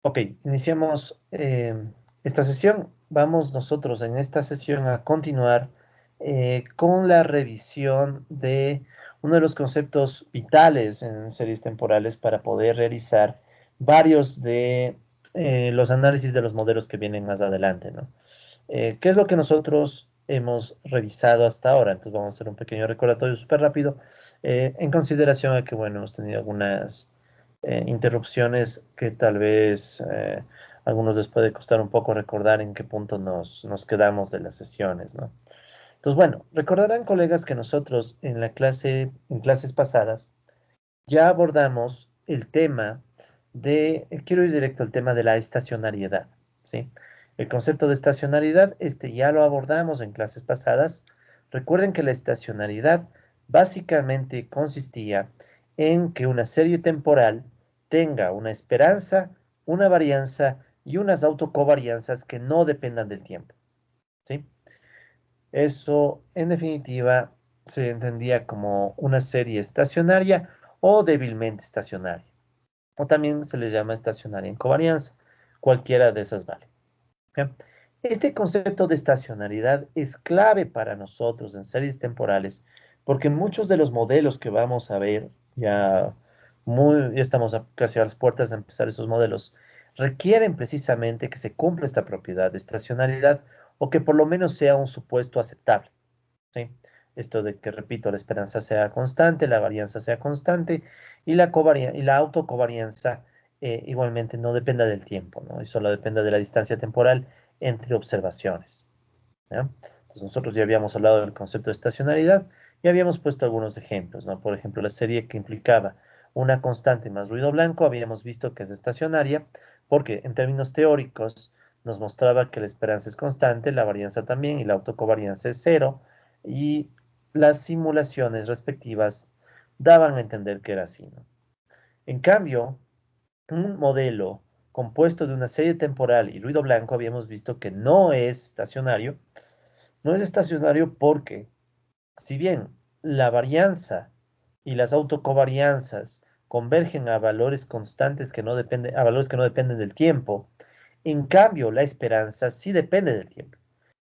Ok, iniciamos esta sesión. Vamos nosotros en esta sesión a continuar con la revisión de uno de los conceptos vitales en series temporales para poder realizar varios de los análisis de los modelos que vienen más adelante, ¿no? ¿Qué es lo que nosotros hemos revisado hasta ahora? Entonces vamos a hacer un pequeño recordatorio súper rápido en consideración a que, bueno, hemos tenido algunas interrupciones que tal vez a algunos les puede costar un poco recordar en qué punto nos quedamos de las sesiones, ¿no? Entonces, bueno, recordarán, colegas, que nosotros en clases pasadas, ya abordamos el tema quiero ir directo al tema de la estacionariedad, ¿sí? El concepto de estacionariedad, este ya lo abordamos en clases pasadas. Recuerden que la estacionariedad básicamente consistía en que una serie temporal tenga una esperanza, una varianza y unas autocovarianzas que no dependan del tiempo, ¿sí? Eso, en definitiva, se entendía como una serie estacionaria o débilmente estacionaria, o también se le llama estacionaria en covarianza. Cualquiera de esas vale. ¿Ya? Este concepto de estacionalidad es clave para nosotros en series temporales, porque muchos de los modelos que vamos a ver, ya estamos casi a las puertas de empezar esos modelos, requieren precisamente que se cumpla esta propiedad de estacionalidad o que por lo menos sea un supuesto aceptable. ¿Sí? Esto de que, repito, la esperanza sea constante, la varianza sea constante y y la autocovarianza igualmente no dependa del tiempo, ¿no? Y solo dependa de la distancia temporal entre observaciones, ¿ya? Entonces nosotros ya habíamos hablado del concepto de estacionalidad y habíamos puesto algunos ejemplos, ¿no? Por ejemplo, la serie que implicaba una constante más ruido blanco, habíamos visto que es estacionaria porque en términos teóricos nos mostraba que la esperanza es constante, la varianza también y la autocovarianza es cero y las simulaciones respectivas daban a entender que era así, ¿no? En cambio, un modelo compuesto de una serie temporal y ruido blanco habíamos visto que no es estacionario. No es estacionario porque, si bien la varianza y las autocovarianzas convergen a valores constantes a valores que no dependen del tiempo, en cambio la esperanza sí depende del tiempo.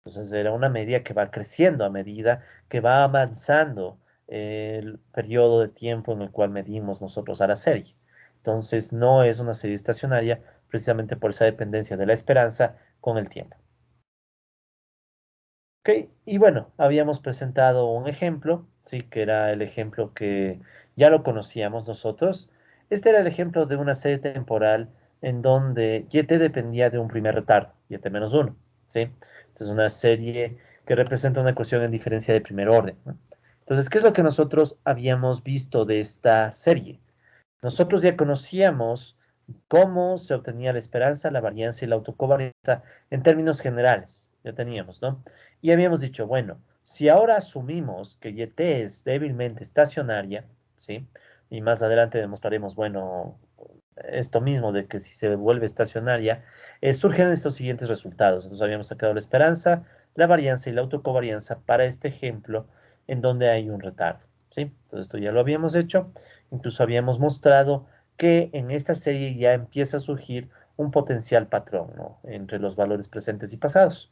Entonces era una medida que va creciendo a medida que va avanzando el periodo de tiempo en el cual medimos nosotros a la serie. Entonces no es una serie estacionaria precisamente por esa dependencia de la esperanza con el tiempo. Ok, y bueno, habíamos presentado un ejemplo, sí, que era el ejemplo que ya lo conocíamos nosotros. Este era el ejemplo de una serie temporal en donde YT dependía de un primer retardo, YT-1, ¿sí? Esta es una serie que representa una ecuación en diferencia de primer orden, ¿no? Entonces, ¿qué es lo que nosotros habíamos visto de esta serie? Nosotros ya conocíamos cómo se obtenía la esperanza, la varianza y la autocovarianza en términos generales. Ya teníamos, ¿no? Y habíamos dicho, bueno, si ahora asumimos que YT es débilmente estacionaria, ¿sí? Y más adelante demostraremos, bueno, esto mismo de que si se vuelve estacionaria, surgen estos siguientes resultados. Entonces habíamos sacado la esperanza, la varianza y la autocovarianza para este ejemplo en donde hay un retardo, ¿sí? Entonces esto ya lo habíamos hecho. Incluso habíamos mostrado que en esta serie ya empieza a surgir un potencial patrón, ¿no? Entre los valores presentes y pasados.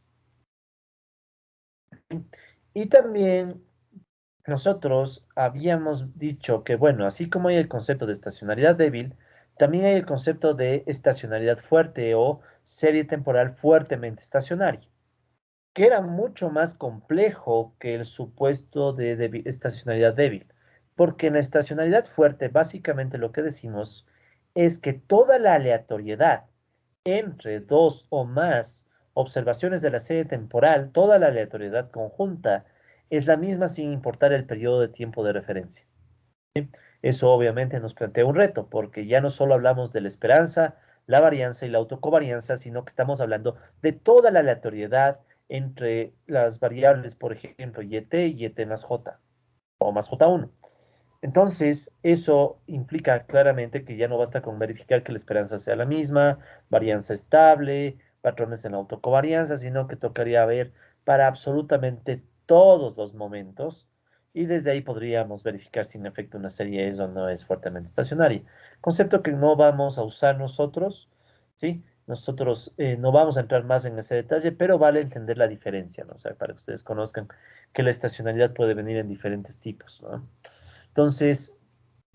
Y también nosotros habíamos dicho que, bueno, así como hay el concepto de estacionalidad débil, también hay el concepto de estacionalidad fuerte o serie temporal fuertemente estacionaria, que era mucho más complejo que el supuesto de estacionalidad débil, porque en la estacionalidad fuerte básicamente lo que decimos es que toda la aleatoriedad entre dos o más observaciones de la serie temporal, toda la aleatoriedad conjunta es la misma sin importar el periodo de tiempo de referencia. Eso obviamente nos plantea un reto, porque ya no solo hablamos de la esperanza, la varianza y la autocovarianza, sino que estamos hablando de toda la aleatoriedad entre las variables, por ejemplo, YT y YT más J o más J1. Entonces, eso implica claramente que ya no basta con verificar que la esperanza sea la misma, varianza estable, patrones en la autocovarianza, sino que tocaría ver para absolutamente todos los momentos y desde ahí podríamos verificar si en efecto una serie es o no es fuertemente estacionaria. Concepto que no vamos a usar nosotros, ¿sí? Nosotros no vamos a entrar más en ese detalle, pero vale entender la diferencia, ¿no? O sea, para que ustedes conozcan que la estacionalidad puede venir en diferentes tipos, ¿no? Entonces,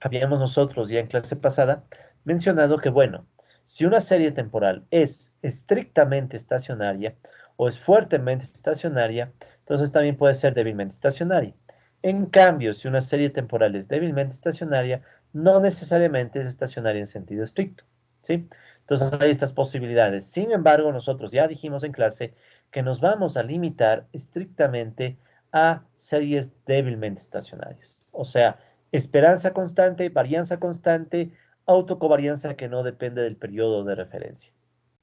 habíamos nosotros ya en clase pasada mencionado que, bueno, si una serie temporal es estrictamente estacionaria o es fuertemente estacionaria, entonces también puede ser débilmente estacionaria. En cambio, si una serie temporal es débilmente estacionaria, no necesariamente es estacionaria en sentido estricto, ¿sí? Entonces hay estas posibilidades. Sin embargo, nosotros ya dijimos en clase que nos vamos a limitar estrictamente a series débilmente estacionarias. O sea, esperanza constante, varianza constante, autocovarianza que no depende del periodo de referencia.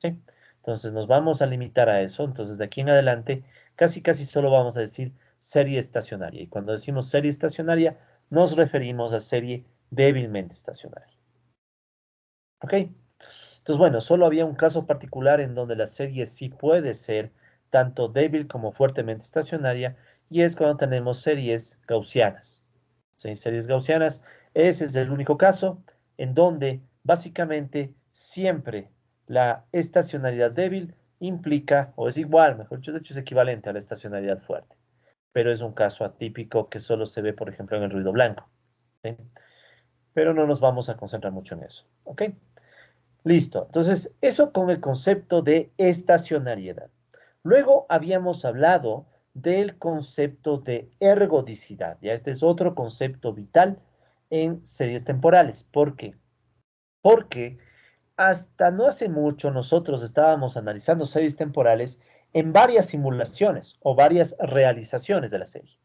¿Sí? Entonces nos vamos a limitar a eso. Entonces de aquí en adelante casi solo vamos a decir serie estacionaria. Y cuando decimos serie estacionaria nos referimos a serie débilmente estacionaria. ¿Ok? Entonces bueno, solo había un caso particular en donde la serie sí puede ser tanto débil como fuertemente estacionaria y es cuando tenemos series gaussianas. ¿Sí? Series gaussianas, ese es el único caso en donde básicamente siempre la estacionalidad débil implica, o es igual, mejor dicho, de hecho es equivalente a la estacionalidad fuerte, pero es un caso atípico que solo se ve, por ejemplo, en el ruido blanco. ¿Sí? Pero no nos vamos a concentrar mucho en eso. ¿Ok? Listo. Entonces, eso con el concepto de estacionariedad. Luego habíamos hablado del concepto de ergodicidad. Ya este es otro concepto vital en series temporales. ¿Por qué? Porque hasta no hace mucho nosotros estábamos analizando series temporales en varias simulaciones o varias realizaciones de la serie.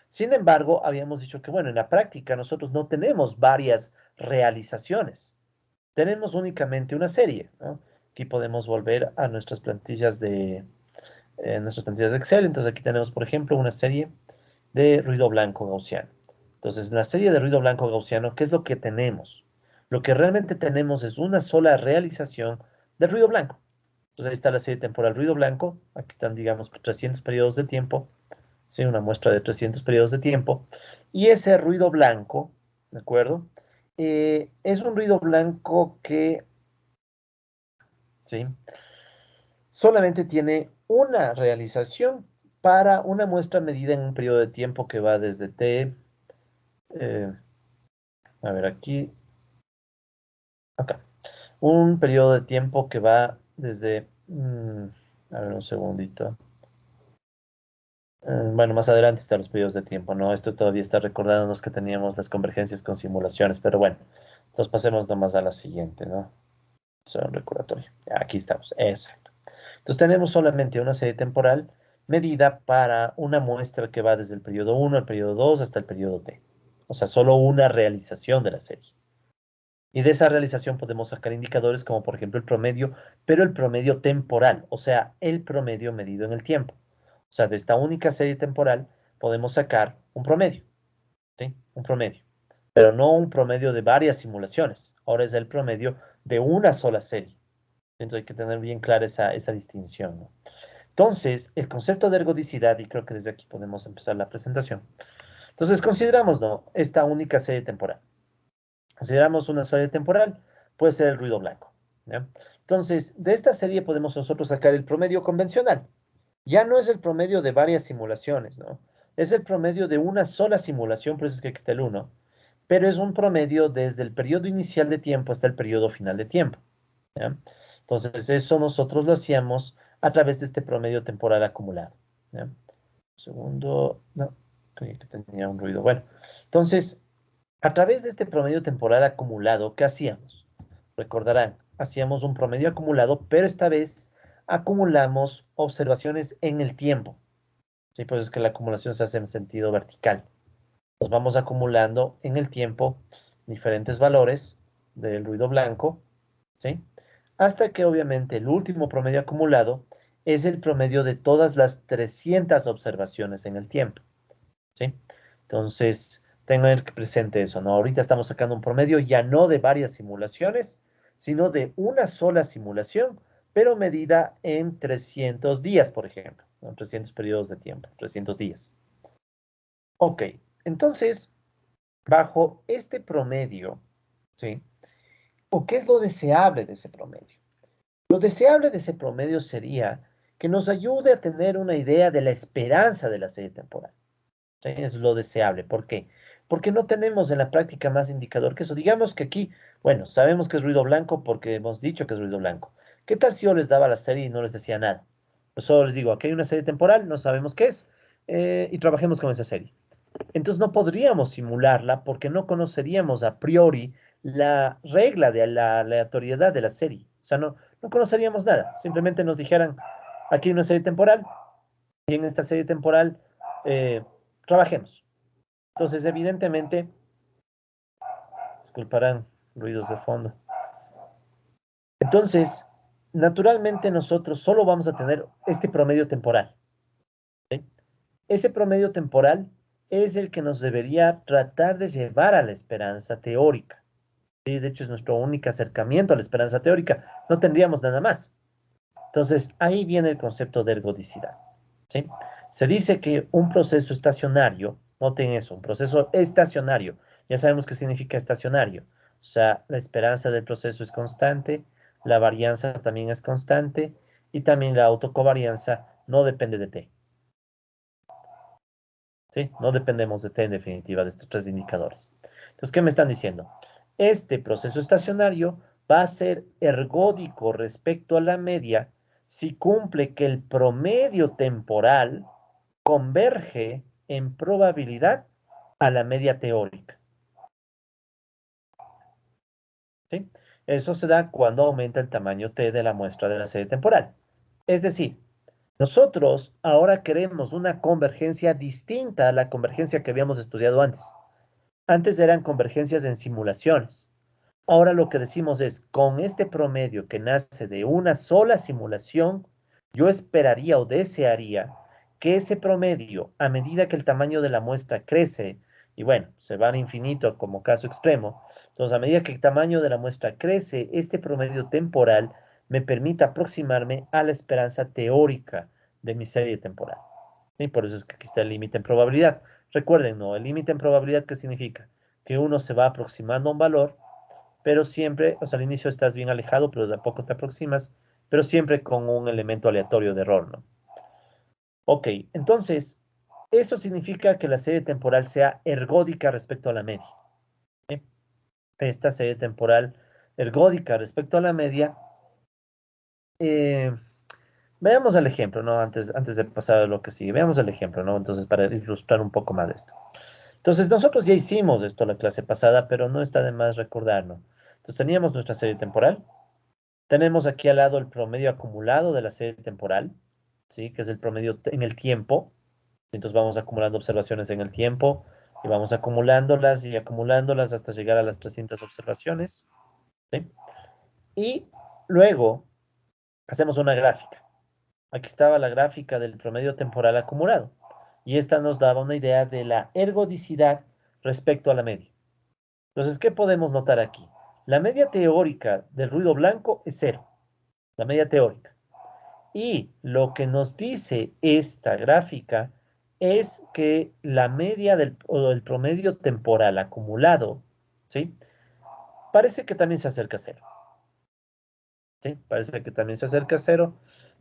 Sin embargo, habíamos dicho que, bueno, en la práctica nosotros no tenemos varias realizaciones. Tenemos únicamente una serie, ¿no? Aquí podemos volver a nuestras plantillas de Excel. Entonces aquí tenemos, por ejemplo, una serie de ruido blanco gaussiano. Entonces, en la serie de ruido blanco gaussiano, ¿qué es lo que tenemos? Lo que realmente tenemos es una sola realización del ruido blanco. Entonces ahí está la serie temporal ruido blanco. Aquí están, digamos, 300 periodos de tiempo. Sí, una muestra de 300 periodos de tiempo. Y ese ruido blanco, ¿de acuerdo? Es un ruido blanco que, ¿sí? Solamente tiene una realización para una muestra medida en un periodo de tiempo que va desde t, eh, a ver aquí, acá, un periodo de tiempo que va desde, a ver un segundito. Bueno, más adelante están los periodos de tiempo, ¿no? Esto todavía está recordándonos que teníamos las convergencias con simulaciones, pero bueno, entonces pasemos nomás a la siguiente, ¿no? Eso es un recordatorio. Aquí estamos, exacto. Entonces tenemos solamente una serie temporal medida para una muestra que va desde el periodo 1 al periodo 2 hasta el periodo t. O sea, solo una realización de la serie. Y de esa realización podemos sacar indicadores como por ejemplo el promedio, pero el promedio temporal, o sea, el promedio medido en el tiempo. O sea, de esta única serie temporal podemos sacar un promedio, ¿sí? Un promedio, pero no un promedio de varias simulaciones. Ahora es el promedio de una sola serie. Entonces hay que tener bien clara esa distinción, ¿no? Entonces, el concepto de ergodicidad, y creo que desde aquí podemos empezar la presentación. Entonces, consideramos, ¿no? Esta única serie temporal. Consideramos una serie temporal, puede ser el ruido blanco, ¿ya? Entonces, de esta serie podemos nosotros sacar el promedio convencional. Ya no es el promedio de varias simulaciones, ¿no? Es el promedio de una sola simulación, por eso es que aquí está el 1, pero es un promedio desde el periodo inicial de tiempo hasta el periodo final de tiempo, ¿ya? Entonces, eso nosotros lo hacíamos a través de este promedio temporal acumulado, ¿ya? Un segundo, no, creí que tenía un ruido. Bueno, entonces, a través de este promedio temporal acumulado, ¿qué hacíamos? Recordarán, hacíamos un promedio acumulado, pero esta vez acumulamos observaciones en el tiempo. Sí, pues es que la acumulación se hace en sentido vertical. Nos vamos acumulando en el tiempo diferentes valores del ruido blanco, ¿sí? Hasta que obviamente el último promedio acumulado es el promedio de todas las 300 observaciones en el tiempo, ¿sí? Entonces, tengan presente eso, ¿no? Ahorita estamos sacando un promedio ya no de varias simulaciones, sino de una sola simulación, pero medida en 300 días, por ejemplo, ¿no? 300 periodos de tiempo, 300 días. Ok, entonces, bajo este promedio, ¿sí? ¿O qué es lo deseable de ese promedio? Lo deseable de ese promedio sería que nos ayude a tener una idea de la esperanza de la serie temporal. ¿Sí? Es lo deseable. ¿Por qué? Porque no tenemos en la práctica más indicador que eso. Digamos que aquí, bueno, sabemos que es ruido blanco porque hemos dicho que es ruido blanco. ¿Qué tal si yo les daba la serie y no les decía nada? Pues solo les digo, aquí hay una serie temporal, no sabemos qué es, y trabajemos con esa serie. Entonces no podríamos simularla porque no conoceríamos a priori la regla de la aleatoriedad de la serie. O sea, no conoceríamos nada. Simplemente nos dijeran, aquí hay una serie temporal y en esta serie temporal eh, trabajemos. Entonces, evidentemente, disculparán ruidos de fondo. Entonces, naturalmente nosotros solo vamos a tener este promedio temporal. ¿Sí? Ese promedio temporal es el que nos debería tratar de llevar a la esperanza teórica. ¿Sí? De hecho, es nuestro único acercamiento a la esperanza teórica. No tendríamos nada más. Entonces, ahí viene el concepto de ergodicidad. ¿Sí? Se dice que un proceso estacionario, noten eso, un proceso estacionario, ya sabemos qué significa estacionario. O sea, la esperanza del proceso es constante, la varianza también es constante y también la autocovarianza no depende de t. ¿Sí? No dependemos de t en definitiva, de estos tres indicadores. Entonces, ¿qué me están diciendo? Este proceso estacionario va a ser ergódico respecto a la media si cumple que el promedio temporal converge en probabilidad a la media teórica. ¿Sí? Eso se da cuando aumenta el tamaño t de la muestra de la serie temporal. Es decir, nosotros ahora queremos una convergencia distinta a la convergencia que habíamos estudiado antes. Antes eran convergencias en simulaciones. Ahora lo que decimos es, con este promedio que nace de una sola simulación, yo esperaría o desearía que ese promedio, a medida que el tamaño de la muestra crece, y bueno, se va al infinito como caso extremo, entonces a medida que el tamaño de la muestra crece, este promedio temporal me permite aproximarme a la esperanza teórica de mi serie temporal. Y por eso es que aquí está el límite en probabilidad. Recuerden, ¿no? El límite en probabilidad, ¿qué significa? Que uno se va aproximando a un valor pero siempre, o sea, al inicio estás bien alejado, pero de a poco te aproximas, pero siempre con un elemento aleatorio de error, ¿no? Ok, entonces, eso significa que la serie temporal sea ergódica respecto a la media. ¿Sí? Esta serie temporal ergódica respecto a la media, eh, veamos el ejemplo, ¿no? Antes de pasar a lo que sigue, veamos el ejemplo, ¿no? Entonces, para ilustrar un poco más de esto. Entonces, nosotros ya hicimos esto la clase pasada, pero no está de más recordar, ¿no? Entonces, teníamos nuestra serie temporal. Tenemos aquí al lado el promedio acumulado de la serie temporal, ¿sí? Que es el promedio en el tiempo. Entonces vamos acumulando observaciones en el tiempo y vamos acumulándolas y acumulándolas hasta llegar a las 300 observaciones, ¿sí? Y luego hacemos una gráfica. Aquí estaba la gráfica del promedio temporal acumulado. Y esta nos daba una idea de la ergodicidad respecto a la media. Entonces, ¿qué podemos notar aquí? La media teórica del ruido blanco es cero, la media teórica. Y lo que nos dice esta gráfica es que la media o el promedio temporal acumulado, ¿sí? Parece que también se acerca a cero, ¿sí? Parece que también se acerca a cero.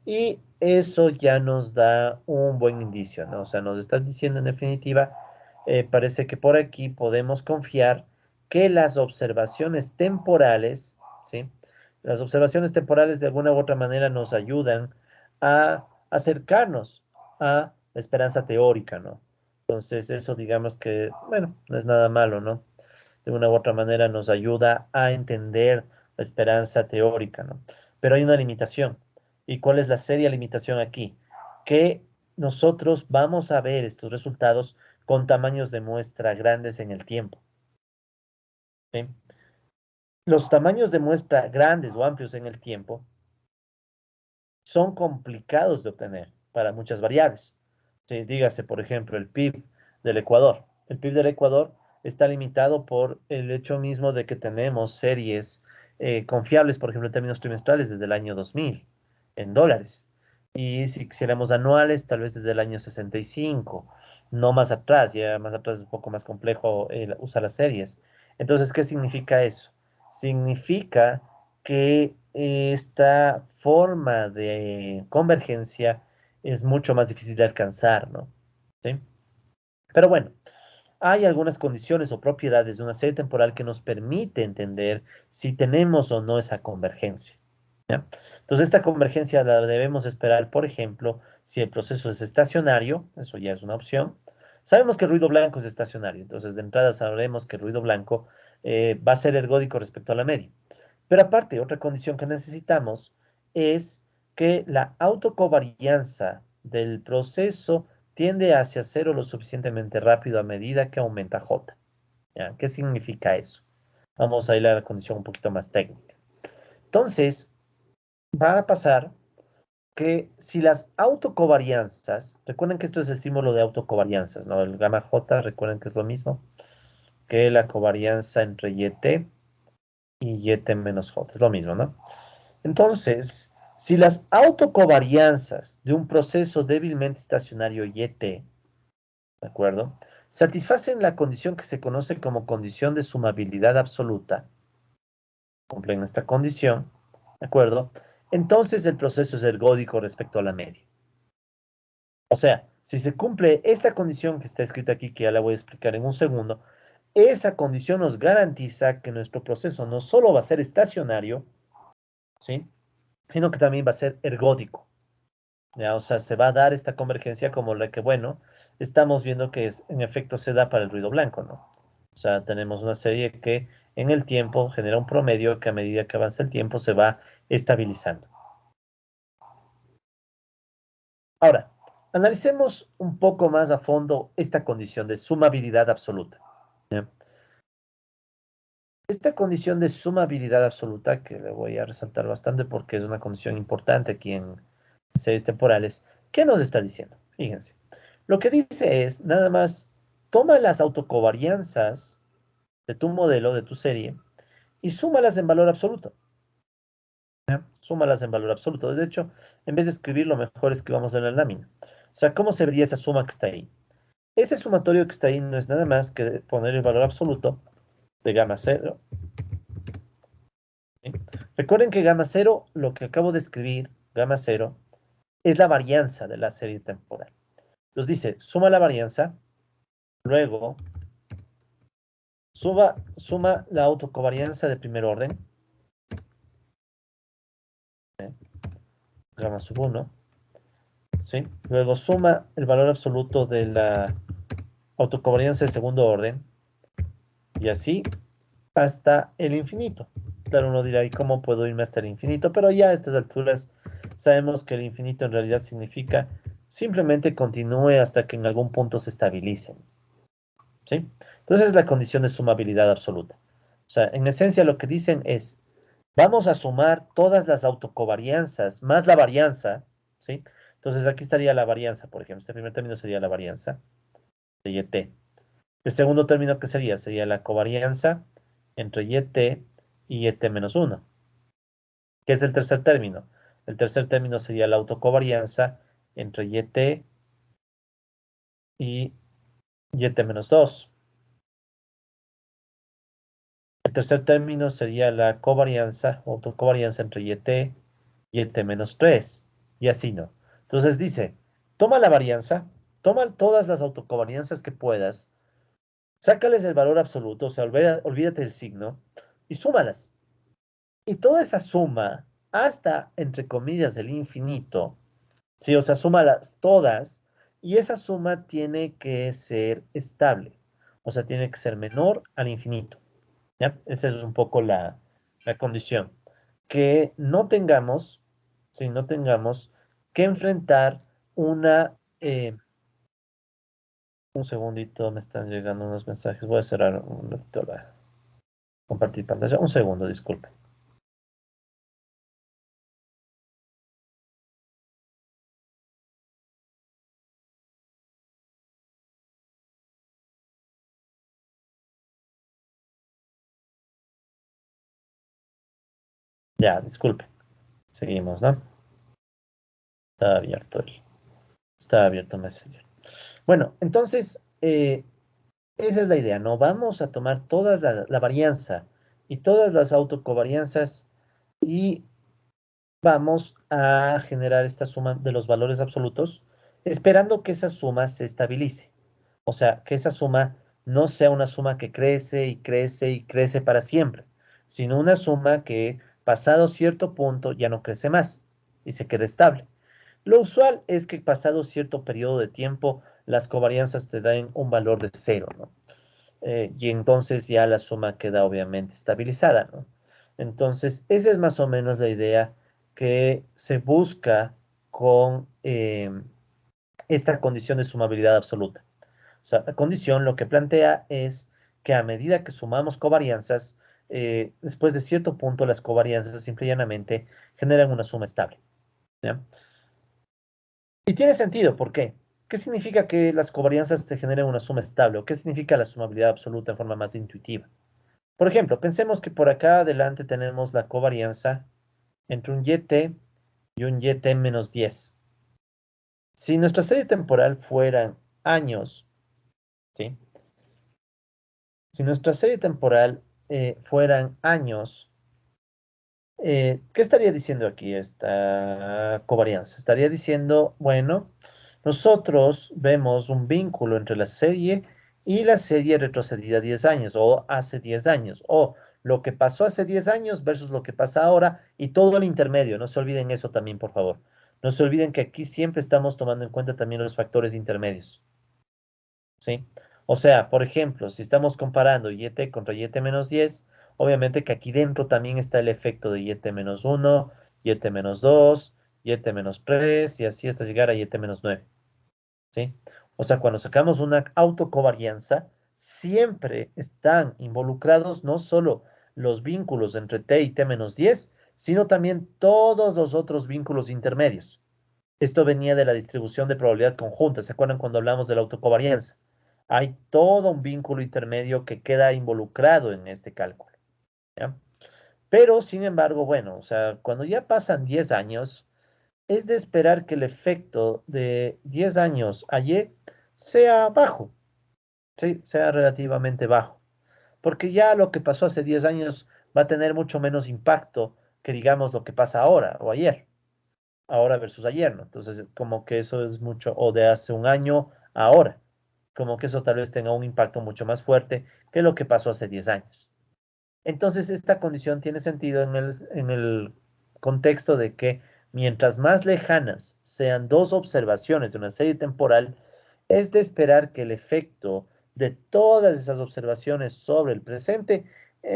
Y eso ya nos da un buen indicio, ¿no? O sea, nos está diciendo en definitiva, parece que por aquí podemos confiar que las observaciones temporales, ¿sí? Las observaciones temporales de alguna u otra manera nos ayudan a acercarnos a la esperanza teórica, ¿no? Entonces, eso digamos que, bueno, no es nada malo, ¿no? De una u otra manera nos ayuda a entender la esperanza teórica, ¿no? Pero hay una limitación. ¿Y cuál es la seria limitación aquí? Que nosotros vamos a ver estos resultados con tamaños de muestra grandes en el tiempo, ¿sí? Los tamaños de muestra grandes o amplios en el tiempo son complicados de obtener para muchas variables. Sí, dígase, por ejemplo, el PIB del Ecuador. El PIB del Ecuador está limitado por el hecho mismo de que tenemos series confiables, por ejemplo, en términos trimestrales desde el año 2000 en dólares. Y si quisiéramos anuales, tal vez desde el año 65, no más atrás, ya más atrás es un poco más complejo usar las series. Entonces, ¿qué significa eso? Significa que esta forma de convergencia es mucho más difícil de alcanzar, ¿no? ¿Sí? Pero bueno, hay algunas condiciones o propiedades de una serie temporal que nos permite entender si tenemos o no esa convergencia. ¿Ya? Entonces, esta convergencia la debemos esperar, por ejemplo, si el proceso es estacionario, eso ya es una opción. Sabemos que el ruido blanco es estacionario, entonces de entrada sabremos que el ruido blanco va a ser ergódico respecto a la media. Pero aparte, otra condición que necesitamos es que la autocovarianza del proceso tiende hacia cero lo suficientemente rápido a medida que aumenta J. ¿Ya? ¿Qué significa eso? Vamos a ir a la condición un poquito más técnica. Entonces, va a pasar que si las autocovarianzas, recuerden que esto es el símbolo de autocovarianzas, ¿no? El gamma J, recuerden que es lo mismo que la covarianza entre YT y YT menos J, es lo mismo, ¿no? Entonces, si las autocovarianzas de un proceso débilmente estacionario YT, ¿de acuerdo? Satisfacen la condición que se conoce como condición de sumabilidad absoluta, cumplen esta condición, ¿de acuerdo? Entonces el proceso es ergódico respecto a la media. O sea, si se cumple esta condición que está escrita aquí, que ya la voy a explicar en un segundo, esa condición nos garantiza que nuestro proceso no solo va a ser estacionario, ¿sí? Sino que también va a ser ergódico. ¿Ya? O sea, se va a dar esta convergencia como la que, bueno, estamos viendo que en efecto se da para el ruido blanco, ¿no? O sea, tenemos una serie que en el tiempo genera un promedio que a medida que avanza el tiempo se va estabilizando. Ahora, analicemos un poco más a fondo esta condición de sumabilidad absoluta. ¿Ya? Esta condición de sumabilidad absoluta, que le voy a resaltar bastante porque es una condición importante aquí en series temporales, ¿qué nos está diciendo? Fíjense. Lo que dice es, nada más, toma las autocovarianzas de tu modelo, de tu serie, y súmalas en valor absoluto. ¿Ya? Súmalas en valor absoluto. De hecho, en vez de escribir, lo mejor es que vamos a ver en la lámina. O sea, ¿cómo se vería esa suma que está ahí? Ese sumatorio que está ahí no es nada más que poner el valor absoluto de gamma cero. ¿Sí? Recuerden que gamma cero, lo que acabo de escribir, gamma cero, es la varianza de la serie temporal. Entonces dice, suma la varianza, luego suma la autocovarianza de primer orden, ¿eh? Gamma sub 1, ¿sí? Luego suma el valor absoluto de la autocovarianza de segundo orden, y así hasta el infinito. Claro, uno dirá, ¿y cómo puedo irme hasta el infinito? Pero ya a estas alturas sabemos que el infinito en realidad significa simplemente continúe hasta que en algún punto se estabilicen, ¿sí? Entonces es la condición de sumabilidad absoluta. O sea, en esencia lo que dicen es, vamos a sumar todas las autocovarianzas más la varianza, ¿sí? Entonces aquí estaría la varianza, por ejemplo. Este primer término sería la varianza de YT. El segundo término que sería, sería la covarianza entre YT y YT menos 1. ¿Qué es el tercer término? El tercer término sería la autocovarianza entre YT y YT menos 2. El tercer término sería la covarianza o autocovarianza entre YT y YT menos 3. Y así no. Entonces dice, toma la varianza, toma todas las autocovarianzas que puedas, sácales el valor absoluto, o sea, olvídate del signo, y súmalas. Y toda esa suma, hasta, entre comillas, del infinito, ¿sí? O sea, súmalas todas, y esa suma tiene que ser estable. O sea, tiene que ser menor al infinito. ¿Ya? Esa es un poco la condición. Que no tengamos, si no tengamos que enfrentar una... un segundito, me están llegando unos mensajes. Voy a cerrar un ratito la compartir pantalla. Un segundo, disculpen. Ya, disculpen. Seguimos, ¿no? Está abierto está abierto Messenger. Bueno, entonces, esa es la idea, ¿no? Vamos a tomar toda la varianza y todas las autocovarianzas y vamos a generar esta suma de los valores absolutos, esperando que esa suma se estabilice. O sea, que esa suma no sea una suma que crece y crece y crece para siempre, sino una suma que pasado cierto punto ya no crece más y se queda estable. Lo usual es que pasado cierto periodo de tiempo, las covarianzas te den un valor de cero, ¿no? Y entonces ya la suma queda obviamente estabilizada, ¿no? Entonces, esa es más o menos la idea que se busca con esta condición de sumabilidad absoluta. O sea, la condición lo que plantea es que a medida que sumamos covarianzas, después de cierto punto las covarianzas simple y llanamente generan una suma estable, ¿ya? Y tiene sentido, ¿por qué? ¿Qué significa que las covarianzas te generen una suma estable? ¿O qué significa la sumabilidad absoluta en forma más intuitiva? Por ejemplo, pensemos que por acá adelante tenemos la covarianza entre un YT y un YT menos 10. Si nuestra serie temporal fueran años, ¿sí? Si nuestra serie temporal fueran años, ¿qué estaría diciendo aquí esta covarianza? Estaría diciendo, bueno, nosotros vemos un vínculo entre la serie y la serie retrocedida 10 años o hace 10 años o lo que pasó hace 10 años versus lo que pasa ahora y todo el intermedio. No se olviden eso también, por favor. No se olviden que aquí siempre estamos tomando en cuenta también los factores intermedios, ¿sí? O sea, por ejemplo, si estamos comparando YT contra YT menos 10, obviamente que aquí dentro también está el efecto de YT menos 1, YT menos 2, YT menos 3 y así hasta llegar a YT menos 9, ¿sí? O sea, cuando sacamos una autocovarianza, siempre están involucrados no solo los vínculos entre T y T menos 10, sino también todos los otros vínculos intermedios. Esto venía de la distribución de probabilidad conjunta. ¿Se acuerdan cuando hablamos de la autocovarianza? Hay todo un vínculo intermedio que queda involucrado en este cálculo, ¿ya? Pero, sin embargo, bueno, o sea, cuando ya pasan 10 años, es de esperar que el efecto de 10 años a Y sea bajo, ¿sí? Sea relativamente bajo. Porque ya lo que pasó hace 10 años va a tener mucho menos impacto que, digamos, lo que pasa ahora o ayer. Ahora versus ayer, ¿no? Entonces, como que eso es mucho, o de hace un año a ahora, como que eso tal vez tenga un impacto mucho más fuerte que lo que pasó hace 10 años. Entonces, esta condición tiene sentido en el contexto de que mientras más lejanas sean dos observaciones de una serie temporal, es de esperar que el efecto de todas esas observaciones sobre el presente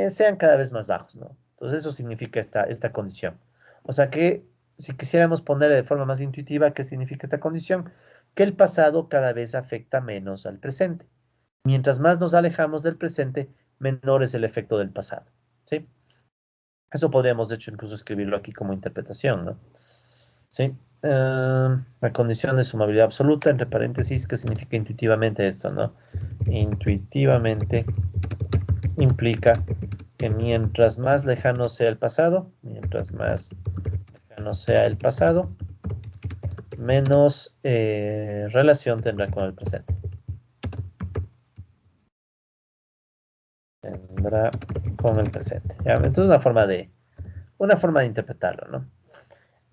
sean cada vez más bajos, ¿no? Entonces, eso significa esta condición. O sea que, si quisiéramos ponerle de forma más intuitiva, ¿qué significa esta condición? Que el pasado cada vez afecta menos al presente. Mientras más nos alejamos del presente, menor es el efecto del pasado, ¿sí? Eso podríamos, de hecho, incluso escribirlo aquí como interpretación, ¿no? ¿Sí? La condición de sumabilidad absoluta, entre paréntesis, ¿qué significa intuitivamente esto, no? Intuitivamente implica que mientras más lejano sea el pasado, mientras más lejano sea el pasado, menos relación tendrá con el presente. Tendrá con el presente. ¿Ya? Entonces, una forma de interpretarlo, ¿no?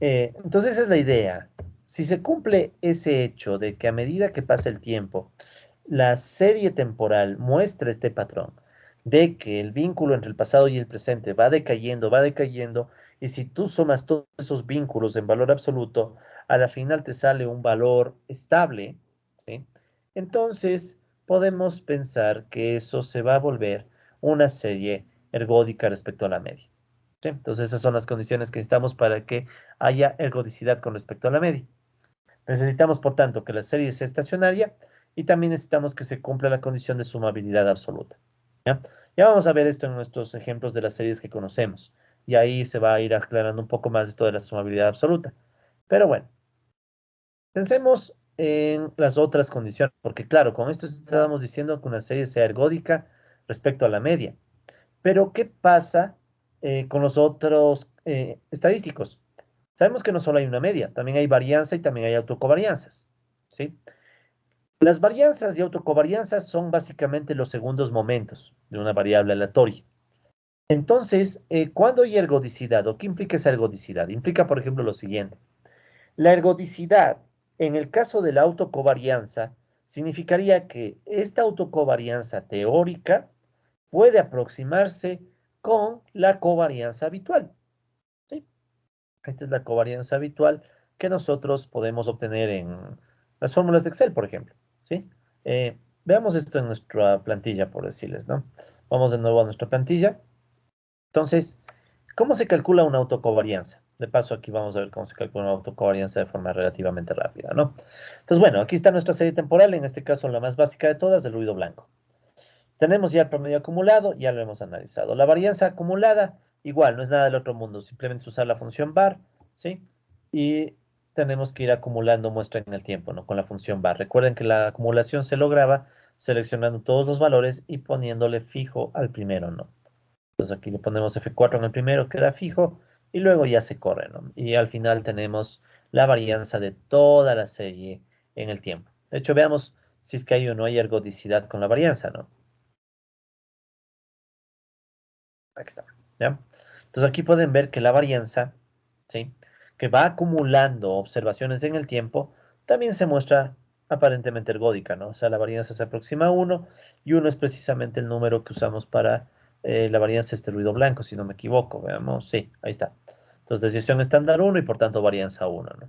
Entonces, esa es la idea. Si se cumple ese hecho de que a medida que pasa el tiempo, la serie temporal muestra este patrón de que el vínculo entre el pasado y el presente va decayendo, y si tú sumas todos esos vínculos en valor absoluto, a la final te sale un valor estable, ¿sí? Entonces, podemos pensar que eso se va a volver una serie ergódica respecto a la media. ¿Sí? Entonces, esas son las condiciones que necesitamos para que haya ergodicidad con respecto a la media. Necesitamos, por tanto, que la serie sea estacionaria y también necesitamos que se cumpla la condición de sumabilidad absoluta. ¿Ya? Ya vamos a ver esto en nuestros ejemplos de las series que conocemos. Y ahí se va a ir aclarando un poco más esto de la sumabilidad absoluta. Pero bueno, pensemos en las otras condiciones, porque claro, con esto estábamos diciendo que una serie sea ergódica respecto a la media. Pero, ¿qué pasa con los otros estadísticos? Sabemos que no solo hay una media, también hay varianza y también hay autocovarianzas, ¿sí? Las varianzas y autocovarianzas son básicamente los segundos momentos de una variable aleatoria. Entonces, ¿cuándo hay ergodicidad? ¿O qué implica esa ergodicidad? Implica, por ejemplo, lo siguiente. La ergodicidad, en el caso de la autocovarianza, significaría que esta autocovarianza teórica puede aproximarse con la covarianza habitual. ¿Sí? Esta es la covarianza habitual que nosotros podemos obtener en las fórmulas de Excel, por ejemplo. ¿Sí? Veamos esto en nuestra plantilla, por decirles, ¿no? Vamos de nuevo a nuestra plantilla. Entonces, ¿cómo se calcula una autocovarianza? De paso, aquí vamos a ver cómo se calcula una autocovarianza de forma relativamente rápida, ¿no? Entonces, bueno, aquí está nuestra serie temporal, en este caso la más básica de todas, el ruido blanco. Tenemos ya el promedio acumulado, ya lo hemos analizado. La varianza acumulada, igual, no es nada del otro mundo, simplemente es usar la función var, ¿sí? Y tenemos que ir acumulando muestra en el tiempo, ¿no? Con la función var. Recuerden que la acumulación se lograba seleccionando todos los valores y poniéndole fijo al primero, ¿no? Entonces aquí le ponemos F4 en el primero, queda fijo, y luego ya se corre, ¿no? Y al final tenemos la varianza de toda la serie en el tiempo. De hecho, veamos si es que hay o no hay ergodicidad con la varianza, ¿no? Aquí está, ¿ya? Entonces aquí pueden ver que la varianza, ¿sí? Que va acumulando observaciones en el tiempo, también se muestra aparentemente ergódica, ¿no? O sea, la varianza se aproxima a 1 y 1 es precisamente el número que usamos para la varianza de este ruido blanco, si no me equivoco. Veamos, sí, ahí está. Entonces, desviación estándar 1 y por tanto varianza 1, ¿no?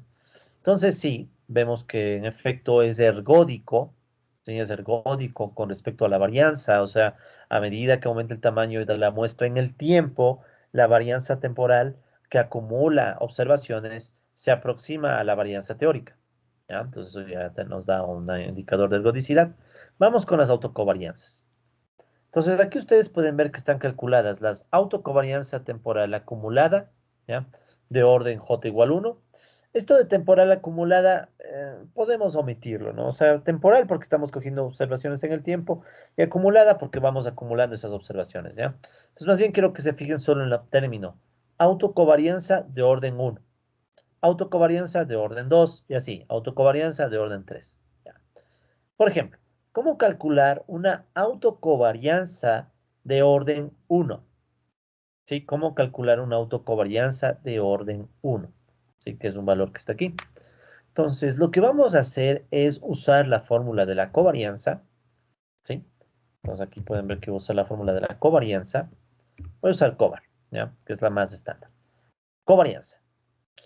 Entonces, sí, vemos que en efecto es ergódico, ¿sí? Es ergódico con respecto a la varianza, o sea, a medida que aumenta el tamaño de la muestra en el tiempo, la varianza temporal que acumula observaciones se aproxima a la varianza teórica, ¿ya? Entonces, eso ya nos da un indicador de ergodicidad. Vamos con las autocovarianzas. Entonces, aquí ustedes pueden ver que están calculadas las autocovarianza temporal acumulada, ¿ya? De orden J igual 1. Esto de temporal acumulada podemos omitirlo, ¿no? O sea, temporal porque estamos cogiendo observaciones en el tiempo y acumulada porque vamos acumulando esas observaciones, ¿ya? Entonces, más bien quiero que se fijen solo en el término autocovarianza de orden 1, autocovarianza de orden 2 y así, autocovarianza de orden 3. ¿Ya? Por ejemplo, ¿cómo calcular una autocovarianza de orden 1? ¿Sí? ¿Cómo calcular una autocovarianza de orden 1? ¿Sí? Que es un valor que está aquí. Entonces, lo que vamos a hacer es usar la fórmula de la covarianza. ¿Sí? Entonces, aquí pueden ver que voy a usar la fórmula de la covarianza. Voy a usar covar, ¿ya? Que es la más estándar. Covarianza.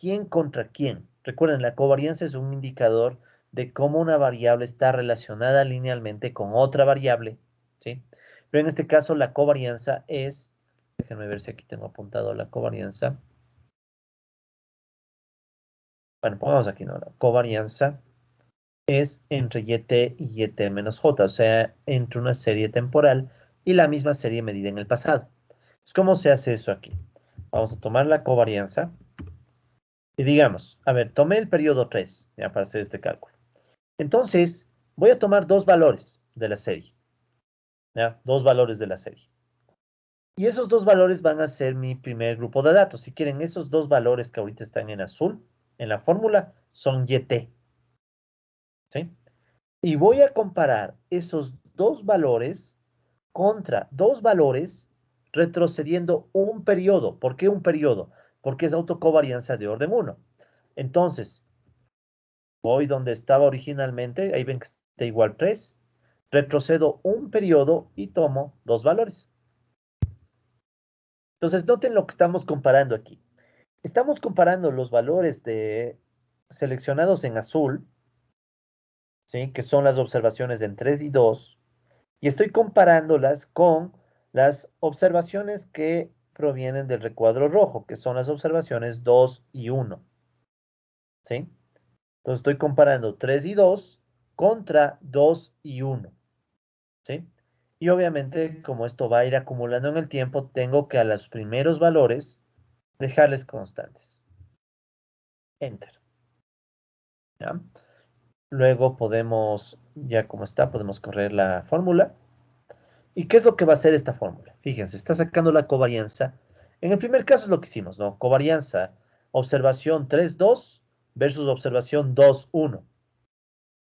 ¿Quién contra quién? Recuerden, la covarianza es un indicador de cómo una variable está relacionada linealmente con otra variable, ¿sí? Pero en este caso la covarianza es, déjenme ver si aquí tengo apuntado la covarianza. Bueno, pongamos aquí, ¿no? La covarianza es entre YT y YT menos J, o sea, entre una serie temporal y la misma serie medida en el pasado. Entonces, ¿cómo se hace eso aquí? Vamos a tomar la covarianza y digamos, a ver, tomé el periodo 3, ya para hacer este cálculo. Entonces, voy a tomar dos valores de la serie, ¿ya? Dos valores de la serie. Y esos dos valores van a ser mi primer grupo de datos. Si quieren, esos dos valores que ahorita están en azul, en la fórmula, son YT, ¿sí? Y voy a comparar esos dos valores contra dos valores retrocediendo un periodo. ¿Por qué un periodo? Porque es autocovarianza de orden 1. Entonces, voy donde estaba originalmente, ahí ven que está igual 3. Retrocedo un periodo y tomo dos valores. Entonces, noten lo que estamos comparando aquí. Estamos comparando los valores seleccionados en azul, ¿sí? Que son las observaciones en 3 y 2, y estoy comparándolas con las observaciones que provienen del recuadro rojo, que son las observaciones 2 y 1, ¿sí? Entonces estoy comparando 3 y 2 contra 2 y 1. ¿Sí? Y obviamente, como esto va a ir acumulando en el tiempo, tengo que a los primeros valores dejarles constantes. Enter. ¿Ya? Luego podemos, ya como está, podemos correr la fórmula. ¿Y qué es lo que va a hacer esta fórmula? Fíjense, está sacando la covarianza. En el primer caso es lo que hicimos, ¿no? Covarianza, observación 3, 2 versus observación 2, 1.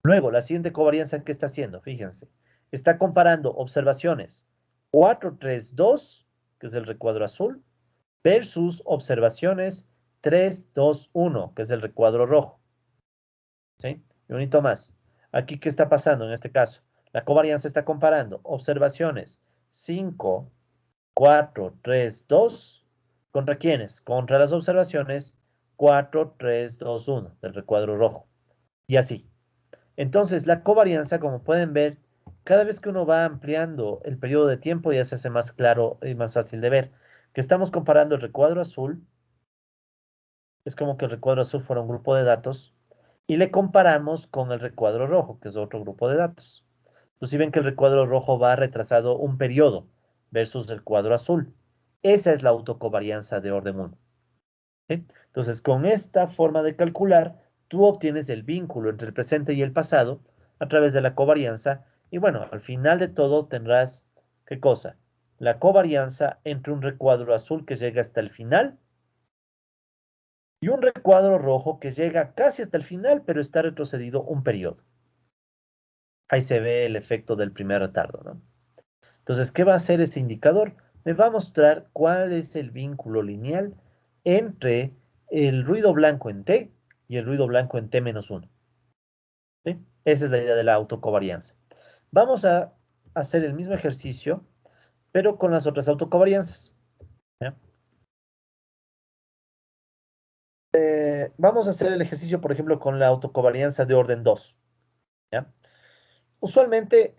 Luego, la siguiente covarianza, ¿qué está haciendo? Fíjense, está comparando observaciones 4, 3, 2 que es el recuadro azul, versus observaciones 3, 2, 1, que es el recuadro rojo. ¿Sí? Y un hito más. Aquí, ¿qué está pasando en este caso? La covarianza está comparando observaciones 5, 4, 3, 2. ¿Contra quiénes? Contra las observaciones 4, 3, 2, 1 del recuadro rojo. Y así. Entonces, la covarianza, como pueden ver, cada vez que uno va ampliando el periodo de tiempo ya se hace más claro y más fácil de ver. Que estamos comparando el recuadro azul, es como que el recuadro azul fuera un grupo de datos, y le comparamos con el recuadro rojo, que es otro grupo de datos. Entonces, si ven que el recuadro rojo va retrasado un periodo versus el cuadro azul. Esa es la autocovarianza de orden 1. ¿Sí? Entonces, con esta forma de calcular, tú obtienes el vínculo entre el presente y el pasado a través de la covarianza. Y bueno, al final de todo tendrás, ¿qué cosa? La covarianza entre un recuadro azul que llega hasta el final y un recuadro rojo que llega casi hasta el final, pero está retrocedido un periodo. Ahí se ve el efecto del primer retardo, ¿no? Entonces, ¿qué va a hacer ese indicador? Me va a mostrar cuál es el vínculo lineal entre el ruido blanco en T y el ruido blanco en T-1. ¿Sí? Esa es la idea de la autocovarianza. Vamos a hacer el mismo ejercicio, pero con las otras autocovarianzas. ¿Ya? Vamos a hacer el ejercicio, por ejemplo, con la autocovarianza de orden 2. ¿Ya? Usualmente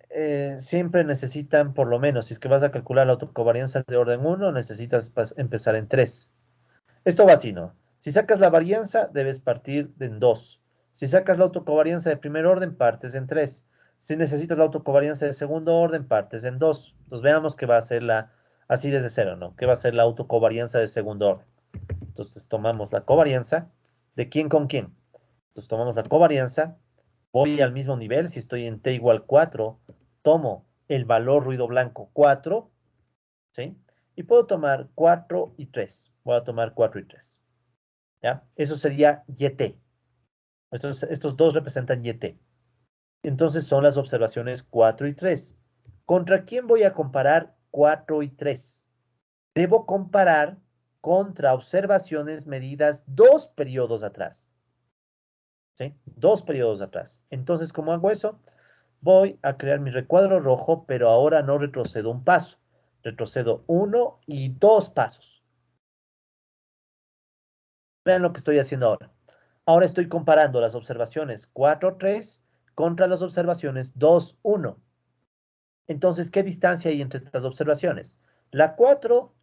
siempre necesitan, por lo menos, si es que vas a calcular la autocovarianza de orden 1, necesitas empezar en 3. Esto va así, ¿no? Si sacas la varianza, debes partir en 2. Si sacas la autocovarianza de primer orden, partes en 3. Si necesitas la autocovarianza de segundo orden, partes en 2. Entonces veamos qué va a ser así desde cero, ¿no? ¿Qué va a ser la autocovarianza de segundo orden? Entonces tomamos la covarianza de quién con quién. Entonces tomamos la covarianza, voy al mismo nivel, si estoy en t igual 4, tomo el valor ruido blanco 4, ¿sí? Y puedo tomar 4 y 3. Voy a tomar 4 y 3. ¿Ya? Eso sería YT. Estos dos representan YT. Entonces son las observaciones 4 y 3. ¿Contra quién voy a comparar 4 y 3? Debo comparar contra observaciones medidas 2 periodos atrás. ¿Sí? 2 periodos atrás. Entonces, ¿cómo hago eso? Voy a crear mi recuadro rojo, pero ahora no retrocedo un paso. Retrocedo 1 y 2 pasos. Vean lo que estoy haciendo ahora. Ahora estoy comparando las observaciones 4, 3 contra las observaciones 2, 1. Entonces, ¿qué distancia hay entre estas observaciones? La 4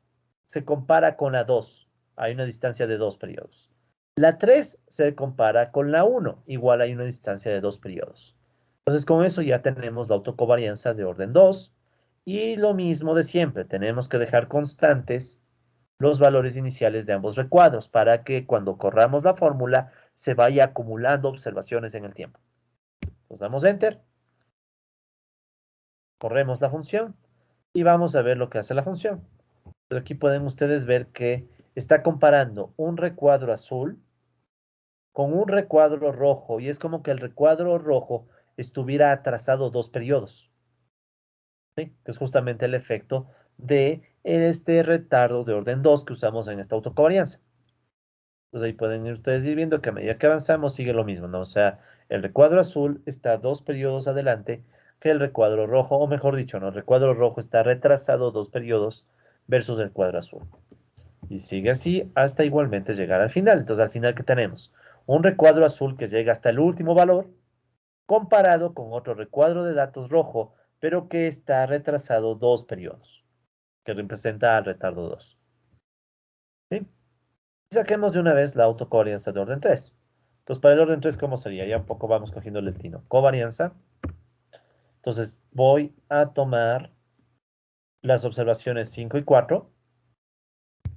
se compara con la 2. Hay una distancia de 2 periodos. La 3 se compara con la 1. Igual hay una distancia de 2 periodos. Entonces, con eso ya tenemos la autocovarianza de orden 2. Y lo mismo de siempre. Tenemos que dejar constantes los valores iniciales de ambos recuadros para que cuando corramos la fórmula se vaya acumulando observaciones en el tiempo. Nos damos Enter, corremos la función y vamos a ver lo que hace la función. Pero aquí pueden ustedes ver que está comparando un recuadro azul con un recuadro rojo y es como que el recuadro rojo estuviera atrasado 2 periodos. ¿Sí? Que es justamente el efecto de este retardo de orden 2 que usamos en esta autocovarianza. Entonces ahí pueden ir ustedes ir viendo que a medida que avanzamos sigue lo mismo, ¿no? O sea, el recuadro azul está 2 periodos adelante que el recuadro rojo, o mejor dicho, ¿no? El recuadro rojo está retrasado 2 periodos versus el cuadro azul. Y sigue así hasta igualmente llegar al final. Entonces al final, ¿qué tenemos? Un recuadro azul que llega hasta el último valor comparado con otro recuadro de datos rojo, pero que está retrasado 2 periodos, que representa al retardo 2. ¿Sí? Saquemos de una vez la autocovarianza de orden 3. Entonces, para el orden 3, ¿cómo sería? Ya un poco vamos cogiendo el tino. Covarianza. Entonces, voy a tomar las observaciones 5 y 4.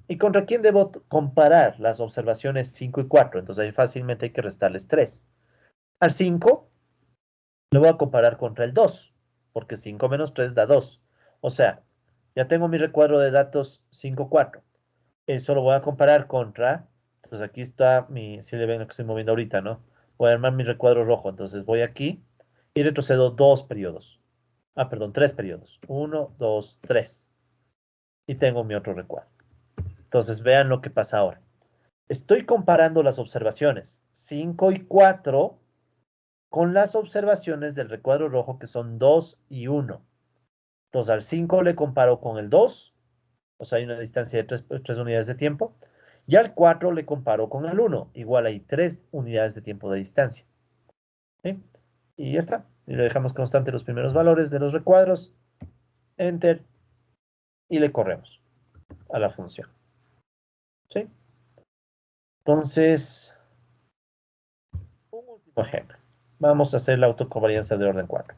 ¿Y contra quién debo comparar las observaciones 5 y 4? Entonces, ahí fácilmente hay que restarles 3. Al 5 lo voy a comparar contra el 2, porque 5 menos 3 da 2. O sea, ya tengo mi recuadro de datos 5, 4. Eso lo voy a comparar contra, entonces aquí está si le ven lo que estoy moviendo ahorita, ¿no? Voy a armar mi recuadro rojo, entonces voy aquí y retrocedo 2 periodos. Perdón, 3 periodos. 1, 2, 3. y tengo mi otro recuadro. Entonces vean lo que pasa ahora. Estoy comparando las observaciones 5 y 4 con las observaciones del recuadro rojo que son 2 y 1. Entonces al 5 le comparo con el 2, o sea hay una distancia de 3 unidades de tiempo, y al 4 le comparo con el 1, igual hay 3 unidades de tiempo de distancia. ¿Sí? Y ya está. Y le dejamos constante los primeros valores de los recuadros, enter, y le corremos a la función. ¿Sí? Entonces, un último ejemplo. Vamos a hacer la autocovarianza de orden 4.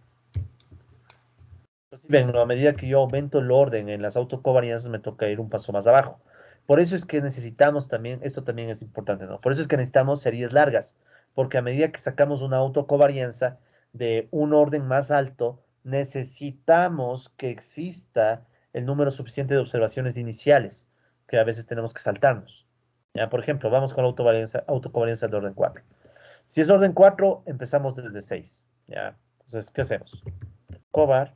Entonces, ven, a medida que yo aumento el orden en las autocovarianzas, me toca ir un paso más abajo. Por eso es que necesitamos también, esto también es importante, ¿no? Por eso es que necesitamos series largas, porque a medida que sacamos una autocovarianza de un orden más alto, necesitamos que exista el número suficiente de observaciones iniciales, que a veces tenemos que saltarnos. Ya, por ejemplo, vamos con la autocovarianza de orden 4. Si es orden 4, empezamos desde 6. ¿Ya? Entonces, ¿qué hacemos? Covar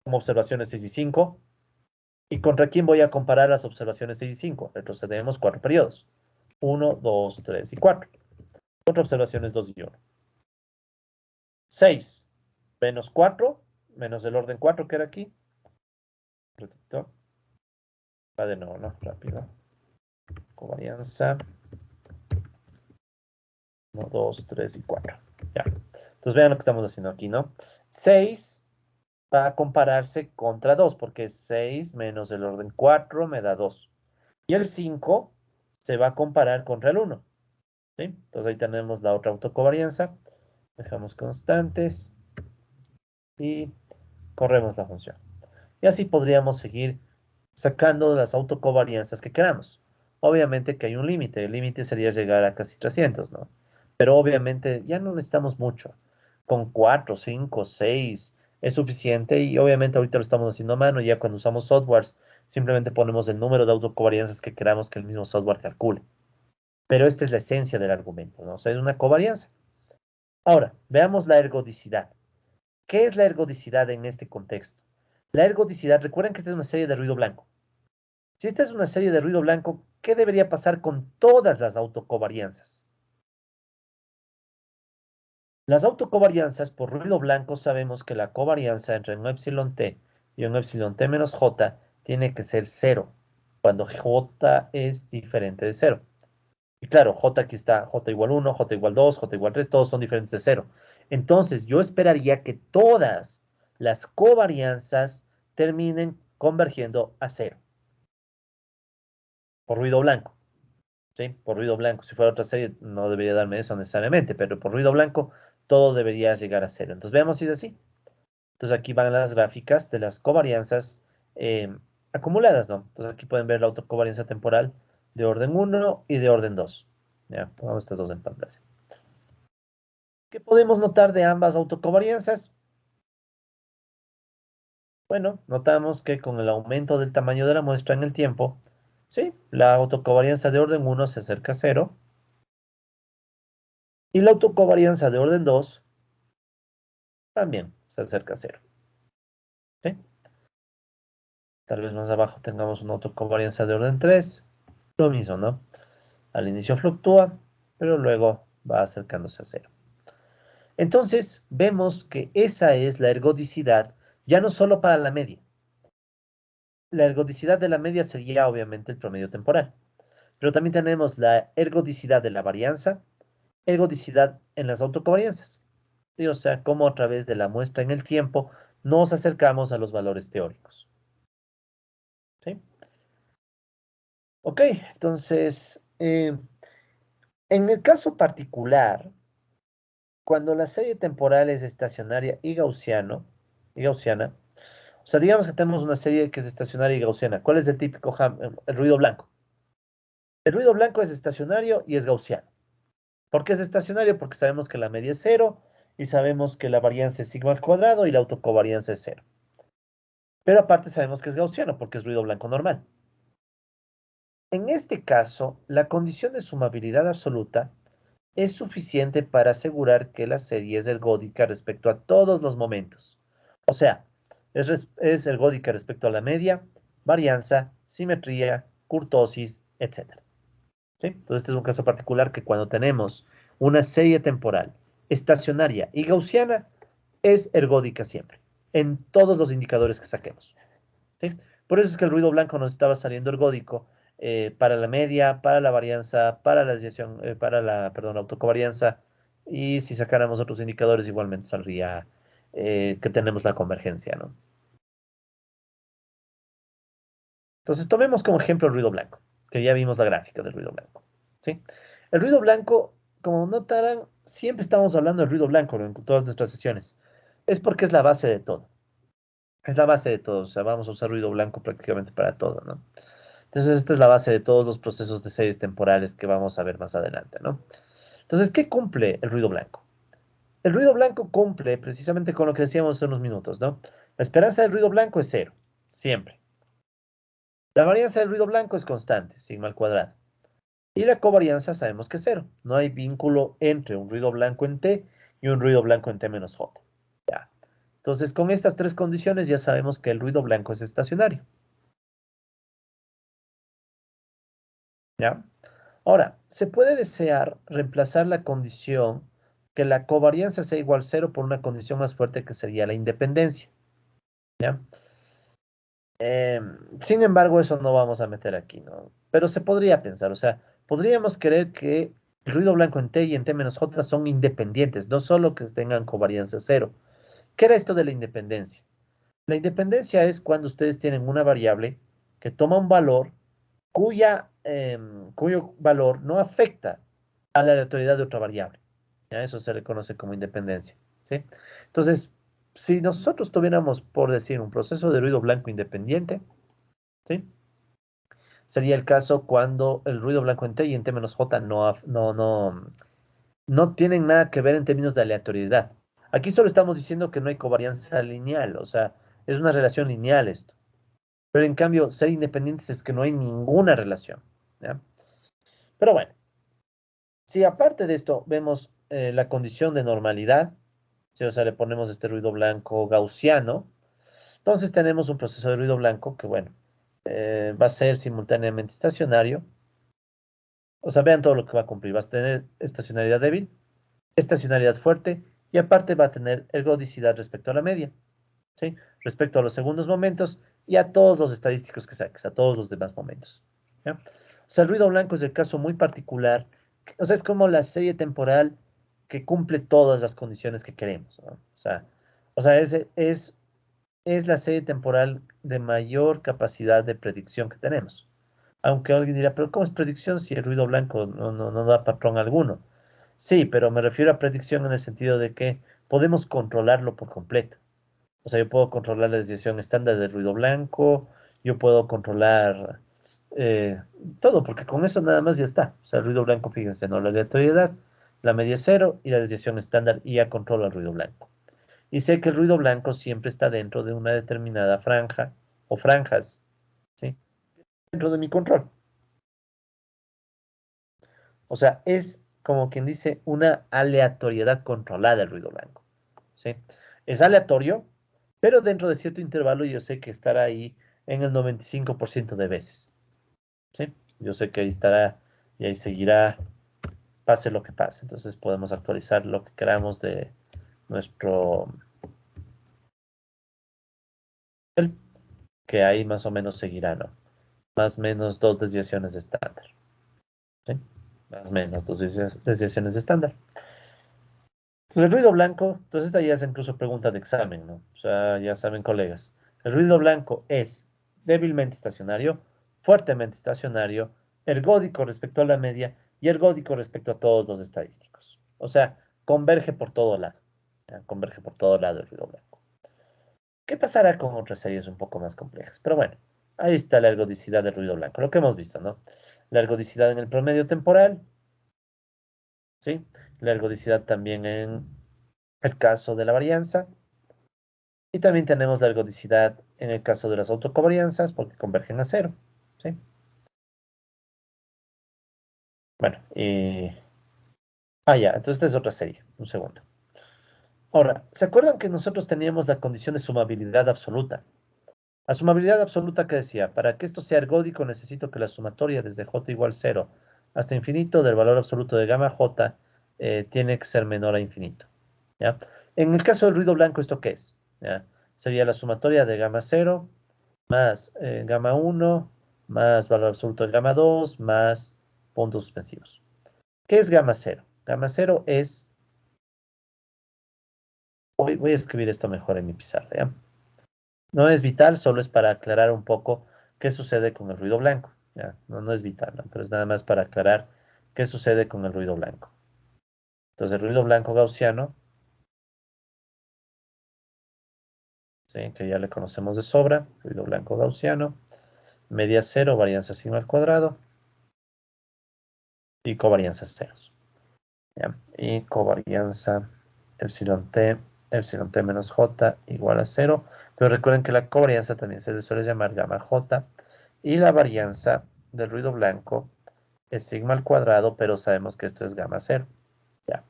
como observaciones 6 y 5. ¿Y contra quién voy a comparar las observaciones 6 y 5? Retrocedemos 4 periodos. 1, 2, 3 y 4. Contra observaciones 2 y 1. 6 menos 4, menos el orden 4 que era aquí. Ratito. Va de nuevo, ¿no? Rápido. Covarianza. 1, 2, 3 y 4. Ya. Entonces vean lo que estamos haciendo aquí, ¿no? 6 va a compararse contra 2, porque 6 menos el orden 4 me da 2. Y el 5 se va a comparar contra el 1. ¿Sí? Entonces ahí tenemos la otra autocovarianza. Dejamos constantes y corremos la función. Y así podríamos seguir sacando las autocovarianzas que queramos. Obviamente que hay un límite. El límite sería llegar a casi 300, ¿no? Pero obviamente ya no necesitamos mucho. Con 4, 5, 6 es suficiente y obviamente ahorita lo estamos haciendo a mano. Ya cuando usamos softwares, simplemente ponemos el número de autocovarianzas que queramos que el mismo software calcule. Pero esta es la esencia del argumento, ¿no? O sea, es una covarianza. Ahora, veamos la ergodicidad. ¿Qué es la ergodicidad en este contexto? La ergodicidad, recuerden que esta es una serie de ruido blanco. Si esta es una serie de ruido blanco, ¿qué debería pasar con todas las autocovarianzas? Las autocovarianzas por ruido blanco sabemos que la covarianza entre un epsilon t y un epsilon t menos j tiene que ser 0, cuando j es diferente de 0. Y claro, j aquí está, j igual 1, j igual 2, j igual 3, todos son diferentes de 0. Entonces, yo esperaría que todas las covarianzas terminen convergiendo a 0. Por ruido blanco. ¿Sí? Por ruido blanco. Si fuera otra serie, no debería darme eso necesariamente, pero por ruido blanco, todo debería llegar a 0. Entonces, veamos si es así. Entonces, aquí van las gráficas de las covarianzas acumuladas, ¿no? Entonces, aquí pueden ver la autocovarianza temporal de orden 1 y de orden 2. Ya, pongamos estas dos en pantalla. ¿Qué podemos notar de ambas autocovarianzas? Bueno, notamos que con el aumento del tamaño de la muestra en el tiempo, ¿sí? La autocovarianza de orden 1 se acerca a 0 y la autocovarianza de orden 2 también se acerca a 0. ¿Sí? Tal vez más abajo tengamos una autocovarianza de orden 3. Lo mismo, ¿no? Al inicio fluctúa, pero luego va acercándose a 0. Entonces, vemos que esa es la ergodicidad, ya no solo para la media. La ergodicidad de la media sería obviamente el promedio temporal. Pero también tenemos la ergodicidad de la varianza, ergodicidad en las autocovarianzas. ¿Sí? O sea, cómo a través de la muestra en el tiempo nos acercamos a los valores teóricos. ¿Sí? Ok, entonces, en el caso particular, cuando la serie temporal es estacionaria y gaussiana, o sea, digamos que tenemos una serie que es estacionaria y gaussiana. ¿Cuál es el típico el ruido blanco? El ruido blanco es estacionario y es gaussiano. ¿Por qué es estacionario? Porque sabemos que la media es 0 y sabemos que la varianza es sigma al cuadrado y la autocovarianza es 0. Pero aparte sabemos que es gaussiano porque es ruido blanco normal. En este caso, la condición de sumabilidad absoluta es suficiente para asegurar que la serie es ergódica respecto a todos los momentos. O sea, Es ergódica respecto a la media, varianza, simetría, kurtosis, etc. ¿Sí? Entonces, este es un caso particular que cuando tenemos una serie temporal estacionaria y gaussiana, es ergódica siempre, en todos los indicadores que saquemos. ¿Sí? Por eso es que el ruido blanco nos estaba saliendo ergódico para la media, para la varianza, para la desviación, para la, perdón, la autocovarianza, y si sacáramos otros indicadores, igualmente saldría que tenemos la convergencia, ¿no? Entonces, tomemos como ejemplo el ruido blanco, que ya vimos la gráfica del ruido blanco. ¿Sí? El ruido blanco, como notarán, siempre estamos hablando del ruido blanco en todas nuestras sesiones. Es porque es la base de todo. Es la base de todo. O sea, vamos a usar ruido blanco prácticamente para todo, ¿no? Entonces, esta es la base de todos los procesos de series temporales que vamos a ver más adelante, ¿no? Entonces, ¿qué cumple el ruido blanco? El ruido blanco cumple precisamente con lo que decíamos hace unos minutos, ¿no? La esperanza del ruido blanco es cero, siempre. La varianza del ruido blanco es constante, sigma al cuadrado. Y la covarianza sabemos que es cero. No hay vínculo entre un ruido blanco en T y un ruido blanco en T menos J. Ya. Entonces, con estas tres condiciones ya sabemos que el ruido blanco es estacionario. ¿Ya? Ahora, se puede desear reemplazar la condición que la covarianza sea igual a cero por una condición más fuerte que sería la independencia. ¿Ya? Sin embargo, eso no vamos a meter aquí, ¿no? Pero se podría pensar, o sea, podríamos querer que el ruido blanco en T y en T menos J son independientes, no solo que tengan covarianza cero. ¿Qué era esto de la independencia? La independencia es cuando ustedes tienen una variable que toma un valor cuyo valor no afecta a la aleatoriedad de otra variable. ¿Ya? Eso se le conoce como independencia. ¿Sí? Entonces, si nosotros tuviéramos, por decir, un proceso de ruido blanco independiente, ¿sí? Sería el caso cuando el ruido blanco en T y en T menos J no tienen nada que ver en términos de aleatoriedad. Aquí solo estamos diciendo que no hay covarianza lineal, o sea, es una relación lineal esto. Pero en cambio, ser independientes es que no hay ninguna relación. ¿Ya? Pero bueno, si aparte de esto vemos la condición de normalidad, si, o sea, le ponemos este ruido blanco gaussiano, entonces tenemos un proceso de ruido blanco que, bueno, va a ser simultáneamente estacionario. O sea, vean todo lo que va a cumplir. Va a tener estacionalidad débil, estacionalidad fuerte y aparte va a tener ergodicidad respecto a la media, ¿sí? Respecto a los segundos momentos y a todos los estadísticos que saques, a todos los demás momentos. ¿Ya? O sea, el ruido blanco es el caso muy particular. O sea, es como la serie temporal que cumple todas las condiciones que queremos, ¿no? O sea es la serie temporal de mayor capacidad de predicción que tenemos. Aunque alguien dirá, pero ¿cómo es predicción si el ruido blanco no da patrón alguno? Sí, pero me refiero a predicción en el sentido de que podemos controlarlo por completo. O sea, yo puedo controlar la desviación estándar del ruido blanco, yo puedo controlar eh, todo, porque con eso nada más ya está. O sea, el ruido blanco, fíjense, ¿no? La aleatoriedad, la media es cero y la desviación estándar y ya controlo el ruido blanco. Y sé que el ruido blanco siempre está dentro de una determinada franja o franjas, ¿sí? Dentro de mi control. O sea, es como quien dice una aleatoriedad controlada el ruido blanco, ¿sí? Es aleatorio, pero dentro de cierto intervalo yo sé que estará ahí en el 95% de veces, ¿sí? Yo sé que ahí estará y ahí seguirá, pase lo que pase. Entonces podemos actualizar lo que queramos de nuestro, que ahí más o menos seguirá, ¿no? Más o menos dos desviaciones estándar, ¿sí? Más o menos dos desviaciones estándar. Pues el ruido blanco, entonces esta ya es incluso pregunta de examen, ¿no? O sea, ya saben, colegas. El ruido blanco es débilmente estacionario, fuertemente estacionario, ergódico respecto a la media y ergódico respecto a todos los estadísticos. O sea, converge por todo lado. ¿Ya? Converge por todo lado el ruido blanco. ¿Qué pasará con otras series un poco más complejas? Pero bueno, ahí está la ergodicidad del ruido blanco, lo que hemos visto, ¿no? La ergodicidad en el promedio temporal, ¿sí? La ergodicidad también en el caso de la varianza. Y también tenemos la ergodicidad en el caso de las autocovarianzas porque convergen a cero. ¿Sí? Bueno, ya, entonces esta es otra serie. Un segundo. Ahora, ¿se acuerdan que nosotros teníamos la condición de sumabilidad absoluta? La sumabilidad absoluta que decía, para que esto sea ergódico necesito que la sumatoria desde j igual 0 hasta infinito del valor absoluto de gamma j tiene que ser menor a infinito. ¿Ya? En el caso del ruido blanco, ¿esto qué es? ¿Ya? Sería la sumatoria de gamma 0 más gamma 1 más valor absoluto de gamma 2 más puntos suspensivos. ¿Qué es gamma 0? Gamma 0 es, voy a escribir esto mejor en mi pizarra, ¿ya? No es vital, solo es para aclarar un poco qué sucede con el ruido blanco. ¿Ya? No, no es vital, ¿no? Pero es nada más para aclarar qué sucede con el ruido blanco. Entonces, el ruido blanco gaussiano, ¿sí? Que ya le conocemos de sobra, ruido blanco gaussiano, media cero, varianza sigma al cuadrado y covarianza ceros. ¿Ya? Y covarianza epsilon t menos j igual a cero. Pero recuerden que la covarianza también se le suele llamar gamma j y la varianza del ruido blanco es sigma al cuadrado, pero sabemos que esto es gamma cero. ¿Ya?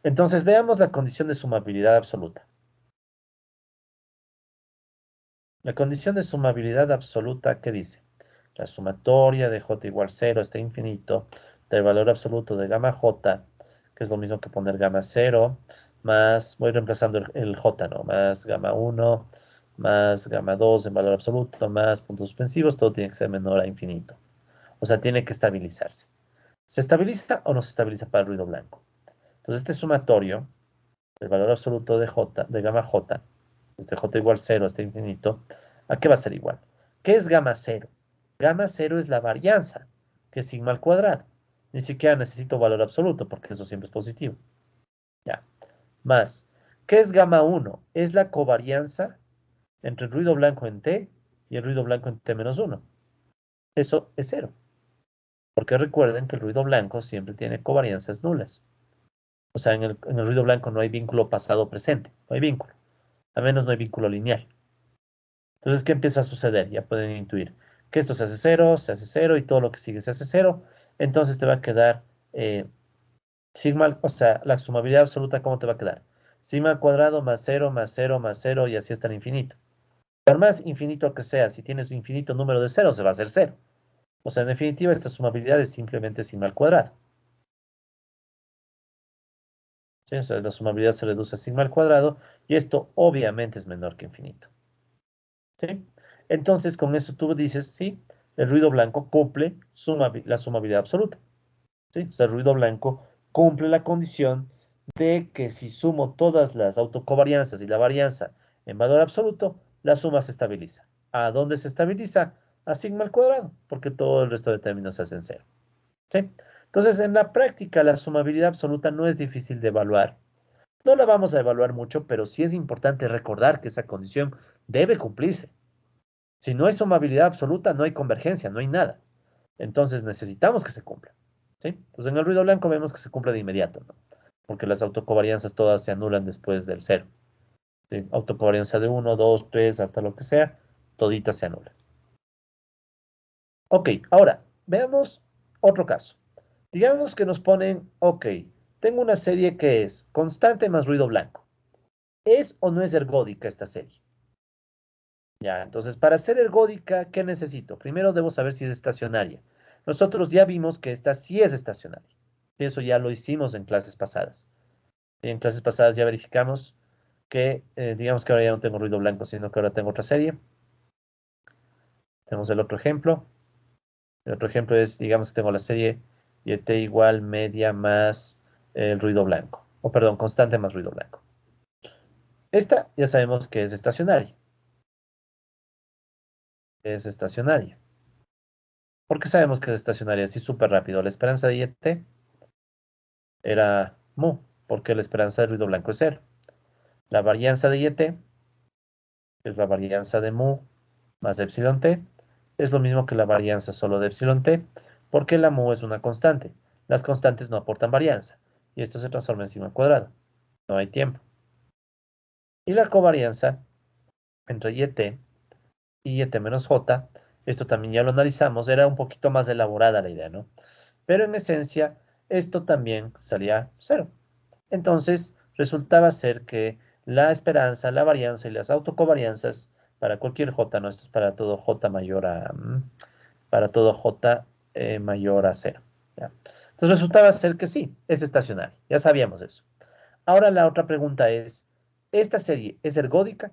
Entonces veamos la condición de sumabilidad absoluta. La condición de sumabilidad absoluta, ¿qué dice? La sumatoria de j igual 0 hasta infinito del valor absoluto de gamma j, que es lo mismo que poner gamma 0, más, voy reemplazando el j, ¿no? Más gamma 1, más gamma 2 en valor absoluto, más puntos suspensivos, todo tiene que ser menor a infinito. O sea, tiene que estabilizarse. ¿Se estabiliza o no se estabiliza para el ruido blanco? Entonces, este sumatorio del valor absoluto de j, de gamma j, desde j igual 0 hasta infinito, ¿a qué va a ser igual? ¿Qué es gamma 0? Gamma 0 es la varianza, que es sigma al cuadrado. Ni siquiera necesito valor absoluto, porque eso siempre es positivo. Ya. Más, ¿qué es gamma 1? Es la covarianza entre el ruido blanco en t y el ruido blanco en t menos 1. Eso es cero. Porque recuerden que el ruido blanco siempre tiene covarianzas nulas. O sea, en el ruido blanco no hay vínculo pasado-presente. No hay vínculo. Al menos no hay vínculo lineal. Entonces, ¿qué empieza a suceder? Ya pueden intuir que esto se hace cero y todo lo que sigue se hace cero. Entonces te va a quedar sigma, o sea, la sumabilidad absoluta, ¿cómo te va a quedar? Sigma al cuadrado más cero, más cero, más cero y así hasta el infinito. Por más infinito que sea, si tienes un infinito número de ceros, se va a hacer cero. O sea, en definitiva, esta sumabilidad es simplemente sigma al cuadrado. ¿Sí? O sea, la sumabilidad se reduce a sigma al cuadrado y esto obviamente es menor que infinito. ¿Sí? Entonces, con eso tú dices, sí, el ruido blanco cumple la sumabilidad absoluta. ¿Sí? O sea, el ruido blanco cumple la condición de que si sumo todas las autocovarianzas y la varianza en valor absoluto, la suma se estabiliza. ¿A dónde se estabiliza? A sigma al cuadrado, porque todo el resto de términos se hacen cero. ¿Sí? Entonces, en la práctica, la sumabilidad absoluta no es difícil de evaluar. No la vamos a evaluar mucho, pero sí es importante recordar que esa condición debe cumplirse. Si no hay sumabilidad absoluta, no hay convergencia, no hay nada. Entonces necesitamos que se cumpla. ¿Sí? Entonces en el ruido blanco vemos que se cumple de inmediato, ¿no? Porque las autocovarianzas todas se anulan después del cero. ¿Sí? Autocovarianza de uno, 2, 3, hasta lo que sea, toditas se anulan. Ok, ahora veamos otro caso. Digamos que nos ponen, ok, tengo una serie que es constante más ruido blanco. ¿Es o no es ergódica esta serie? Ya, entonces para ser ergódica, ¿qué necesito? Primero debo saber si es estacionaria. Nosotros ya vimos que esta sí es estacionaria. Eso ya lo hicimos en clases pasadas. Y en clases pasadas ya verificamos que, digamos que ahora ya no tengo ruido blanco, sino que ahora tengo otra serie. Tenemos el otro ejemplo. El otro ejemplo es, digamos que tengo la serie y t igual media más el ruido blanco. O perdón, constante más ruido blanco. Esta ya sabemos que es estacionaria. Es estacionaria. ¿Por qué sabemos que es estacionaria? Así súper rápido. La esperanza de t era mu, porque la esperanza de ruido blanco es cero. La varianza de t es la varianza de mu más epsilon t, es lo mismo que la varianza solo de epsilon t, porque la mu es una constante. Las constantes no aportan varianza, y esto se transforma en sigma al cuadrado. No hay tiempo. Y la covarianza entre y yt menos j, esto también ya lo analizamos, era un poquito más elaborada la idea, ¿no? Pero en esencia, esto también salía cero. Entonces, resultaba ser que la esperanza, la varianza y las autocovarianzas para cualquier J, no, esto es para todo J mayor a, para todo J mayor a cero. ¿Ya? Entonces resultaba ser que sí, es estacionario. Ya sabíamos eso. Ahora la otra pregunta es, ¿esta serie es ergódica?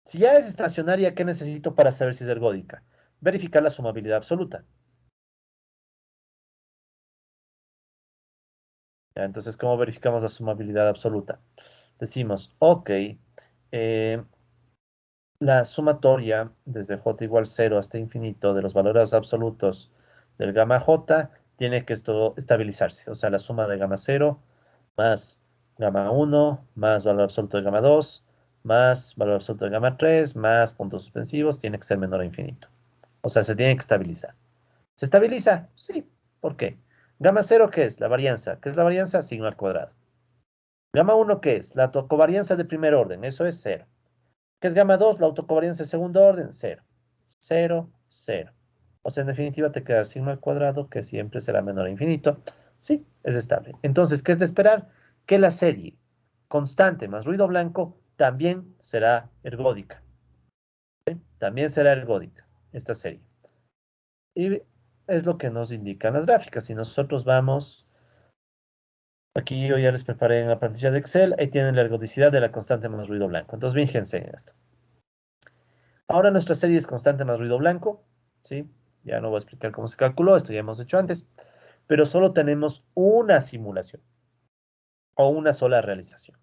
Si ya es estacionaria, ¿qué necesito para saber si es ergódica? Verificar la sumabilidad absoluta. ¿Ya? Entonces, ¿cómo verificamos la sumabilidad absoluta? Decimos, ok, la sumatoria desde j igual 0 hasta infinito de los valores absolutos del gamma j tiene que esto estabilizarse. O sea, la suma de gamma 0 más gamma 1 más valor absoluto de gamma 2 más valor absoluto de gamma 3 más puntos suspensivos tiene que ser menor a infinito. O sea, se tiene que estabilizar. ¿Se estabiliza? Sí. ¿Por qué? Gamma 0, ¿qué es? La varianza. ¿Qué es la varianza? Signo al cuadrado. Gamma 1, ¿qué es? La covarianza de primer orden. Eso es 0. ¿Qué es gamma 2? La autocovarianza de segundo orden. 0. 0, 0. O sea, en definitiva te queda signo al cuadrado, que siempre será menor a infinito. Sí, es estable. Entonces, ¿qué es de esperar? Que la serie constante más ruido blanco también será ergódica. ¿Sí? También será ergódica esta serie. Y es lo que nos indican las gráficas. Si nosotros vamos, aquí yo ya les preparé en la plantilla de Excel, ahí tienen la ergodicidad de la constante más ruido blanco. Entonces, fíjense en esto. Ahora nuestra serie es constante más ruido blanco, ¿sí? Ya no voy a explicar cómo se calculó, esto ya hemos hecho antes, pero solo tenemos una simulación o una sola realización.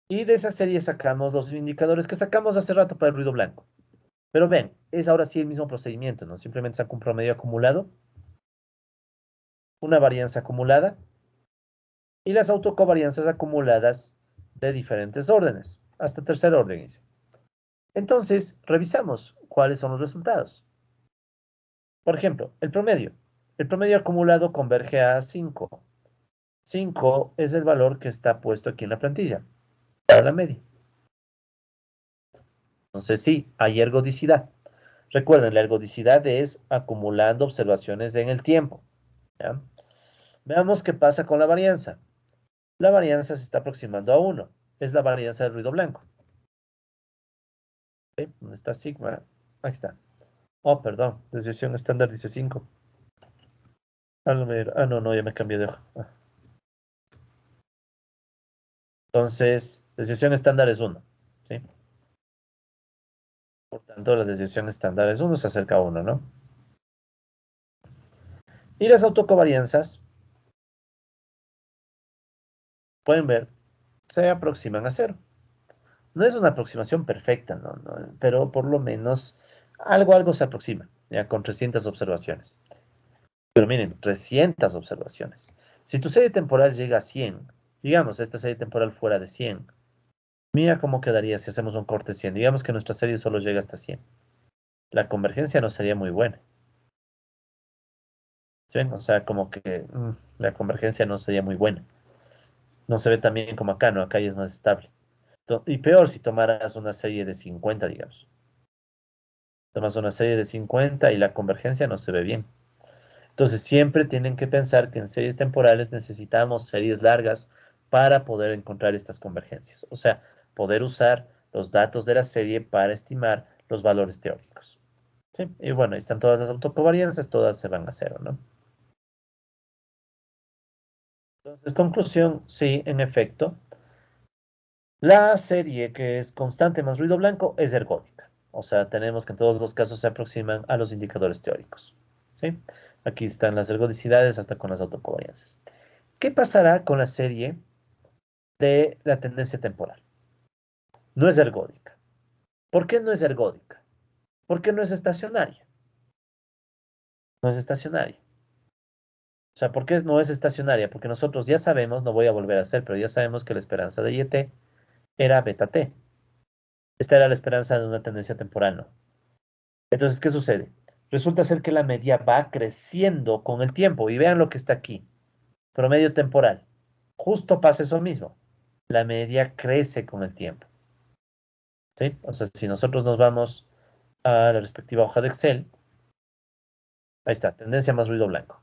Y de esa serie sacamos los indicadores que sacamos hace rato para el ruido blanco. Pero ven, es ahora sí el mismo procedimiento, ¿no? Simplemente saco un promedio acumulado, una varianza acumulada y las autocovarianzas acumuladas de diferentes órdenes, hasta tercer orden hice. Entonces, revisamos cuáles son los resultados. Por ejemplo, el promedio. El promedio acumulado converge a 5. 5 es el valor que está puesto aquí en la plantilla, para la media. Entonces sí, hay ergodicidad. Recuerden, la ergodicidad es acumulando observaciones en el tiempo. ¿Ya? Veamos qué pasa con la varianza. La varianza se está aproximando a 1. Es la varianza del ruido blanco. ¿Sí? ¿Dónde está sigma? Aquí está. Oh, perdón. Desviación estándar dice 5. No, no, ya me cambié de hoja. Entonces, desviación estándar es 1. ¿Sí? Por tanto, la desviación estándar es 1, se acerca a 1, ¿no? Y las autocovarianzas, pueden ver, se aproximan a 0. No es una aproximación perfecta, ¿no? Pero por lo menos algo se aproxima, ya con 300 observaciones. Pero miren, 300 observaciones. Si tu serie temporal llega a 100, digamos, esta serie temporal fuera de 100, mira cómo quedaría si hacemos un corte 100. Digamos que nuestra serie solo llega hasta 100. La convergencia no sería muy buena. ¿Sí? O sea, como que la convergencia no sería muy buena. No se ve tan bien como acá, ¿no? Acá ya es más estable. Y peor si tomaras una serie de 50, digamos. Tomas una serie de 50 y la convergencia no se ve bien. Entonces siempre tienen que pensar que en series temporales necesitamos series largas para poder encontrar estas convergencias. O sea, poder usar los datos de la serie para estimar los valores teóricos. ¿Sí? Y bueno, ahí están todas las autocovarianzas, todas se van a cero, ¿no? Entonces, conclusión, sí, en efecto, la serie que es constante más ruido blanco es ergódica. O sea, tenemos que en todos los casos se aproximan a los indicadores teóricos. ¿Sí? Aquí están las ergodicidades hasta con las autocovarianzas. ¿Qué pasará con la serie de la tendencia temporal? No es ergódica. ¿Por qué no es ergódica? Porque no es estacionaria. No es estacionaria. O sea, ¿por qué no es estacionaria? Porque nosotros ya sabemos, no voy a volver a hacer, pero ya sabemos que la esperanza de YT era beta T. Esta era la esperanza de una tendencia temporal, ¿no? Entonces, ¿qué sucede? Resulta ser que la media va creciendo con el tiempo. Y vean lo que está aquí. Promedio temporal. Justo pasa eso mismo. La media crece con el tiempo. ¿Sí? O sea, si nosotros nos vamos a la respectiva hoja de Excel, ahí está, tendencia más ruido blanco.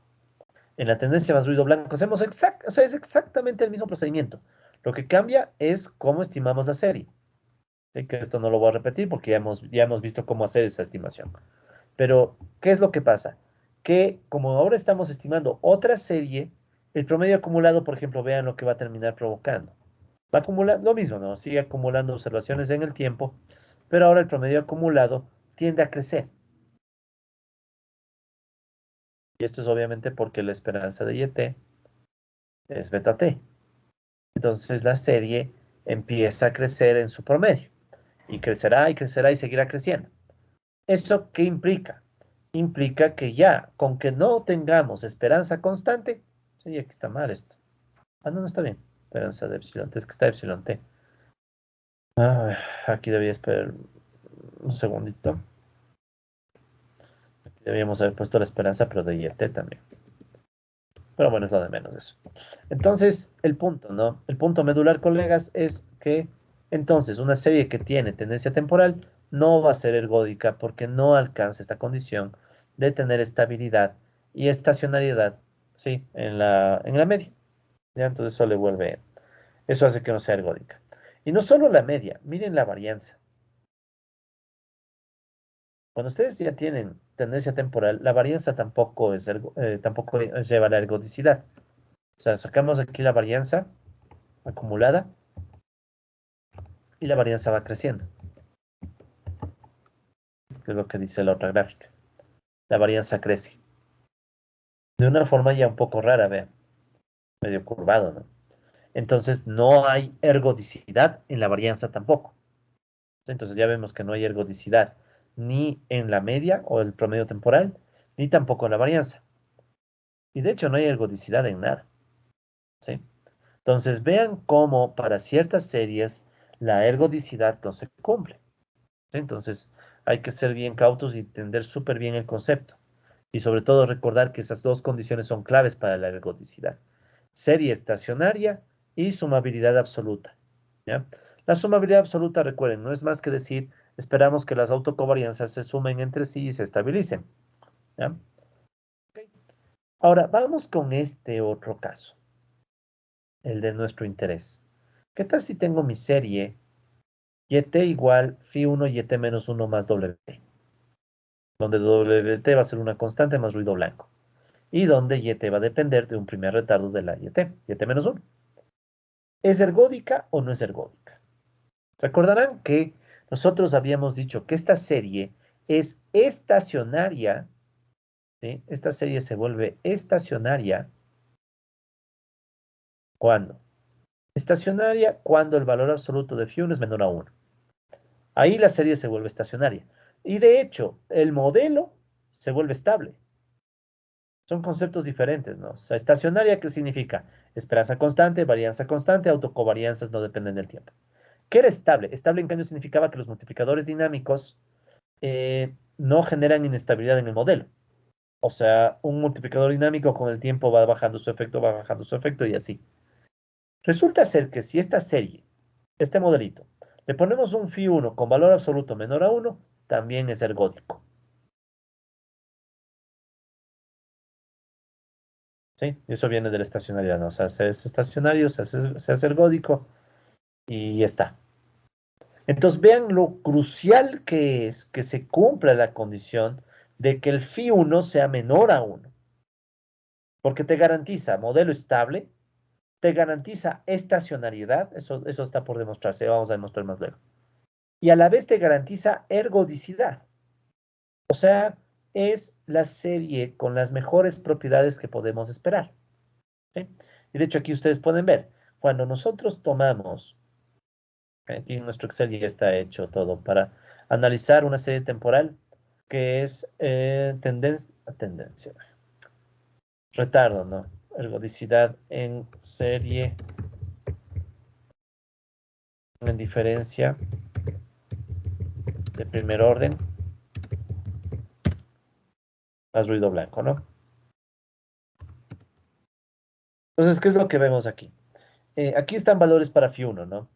En la tendencia más ruido blanco hacemos o sea, es exactamente el mismo procedimiento. Lo que cambia es cómo estimamos la serie. Sé que esto no lo voy a repetir porque ya hemos visto cómo hacer esa estimación. Pero, ¿qué es lo que pasa? Que como ahora estamos estimando otra serie, el promedio acumulado, por ejemplo, vean lo que va a terminar provocando. Va a acumular lo mismo, ¿no? Sigue acumulando observaciones en el tiempo, pero ahora el promedio acumulado tiende a crecer. Y esto es obviamente porque la esperanza de YT es beta T. Entonces la serie empieza a crecer en su promedio. Y crecerá y seguirá creciendo. ¿Eso qué implica? Implica que ya, con que no tengamos esperanza constante, sí, aquí está mal esto. Ah, no, no está bien. Esperanza de epsilon T, es que está epsilon T. Ah, aquí debía esperar un segundito. Aquí debíamos haber puesto la esperanza, pero de IET también. Pero bueno, es lo de menos eso. Entonces, el punto, ¿no? El punto medular, colegas, es que entonces una serie que tiene tendencia temporal no va a ser ergódica porque no alcanza esta condición de tener estabilidad y estacionariedad, ¿sí? En la media. ¿Ya? Entonces eso hace que no sea ergódica. Y no solo la media, miren la varianza. Cuando ustedes ya tienen tendencia temporal, la varianza tampoco lleva la ergodicidad. O sea, sacamos aquí la varianza acumulada y la varianza va creciendo, que es lo que dice la otra gráfica. La varianza crece. De una forma ya un poco rara, vean, medio curvado, ¿no? Entonces no hay ergodicidad en la varianza tampoco. Entonces ya vemos que no hay ergodicidad ni en la media o el promedio temporal, ni tampoco en la varianza. Y de hecho no hay ergodicidad en nada, ¿sí? Entonces vean cómo para ciertas series la ergodicidad no se cumple, ¿sí? Entonces hay que ser bien cautos y entender súper bien el concepto. Y sobre todo recordar que esas dos condiciones son claves para la ergodicidad. Serie estacionaria y sumabilidad absoluta, ¿ya? La sumabilidad absoluta, recuerden, no es más que decir, esperamos que las autocovarianzas se sumen entre sí y se estabilicen, ¿ya? Ok. Ahora, vamos con este otro caso, el de nuestro interés. ¿Qué tal si tengo mi serie YT igual Phi1 YT menos 1 más WT? Donde WT va a ser una constante más ruido blanco. Y donde YT va a depender de un primer retardo de la YT menos 1. ¿Es ergódica o no es ergódica? Se acordarán que nosotros habíamos dicho que esta serie es estacionaria, ¿sí? Esta serie se vuelve estacionaria cuando. Estacionaria cuando el valor absoluto de Phi1 es menor a 1. Ahí la serie se vuelve estacionaria. Y de hecho, el modelo se vuelve estable. Son conceptos diferentes, ¿no? O sea, estacionaria, ¿qué significa? Esperanza constante, autocovarianzas no dependen del tiempo. ¿Qué era estable? Estable, en cambio, significaba que los multiplicadores dinámicos no generan inestabilidad en el modelo. O sea, un multiplicador dinámico con el tiempo va bajando su efecto, va bajando su efecto y así. Resulta ser que si esta serie, este modelito, le ponemos un phi1 con valor absoluto menor a 1, también es ergódico. ¿Sí? Y eso viene de la estacionariedad, ¿no? O sea, se es estacionario, se hace ergódico y ya está. Entonces vean lo crucial que es que se cumpla la condición de que el phi1 sea menor a 1, porque te garantiza modelo estable, te garantiza estacionariedad, eso está por demostrarse, vamos a demostrar más luego, y a la vez te garantiza ergodicidad, o sea, es la serie con las mejores propiedades que podemos esperar, ¿sí? Y de hecho aquí ustedes pueden ver, cuando nosotros tomamos, aquí en nuestro Excel ya está hecho todo para analizar una serie temporal que es tendencia, retardo, ¿no? Ergodicidad en serie en diferencia de primer orden más ruido blanco, ¿no? Entonces, ¿qué es lo que vemos aquí? Aquí están valores para Phi1, ¿no?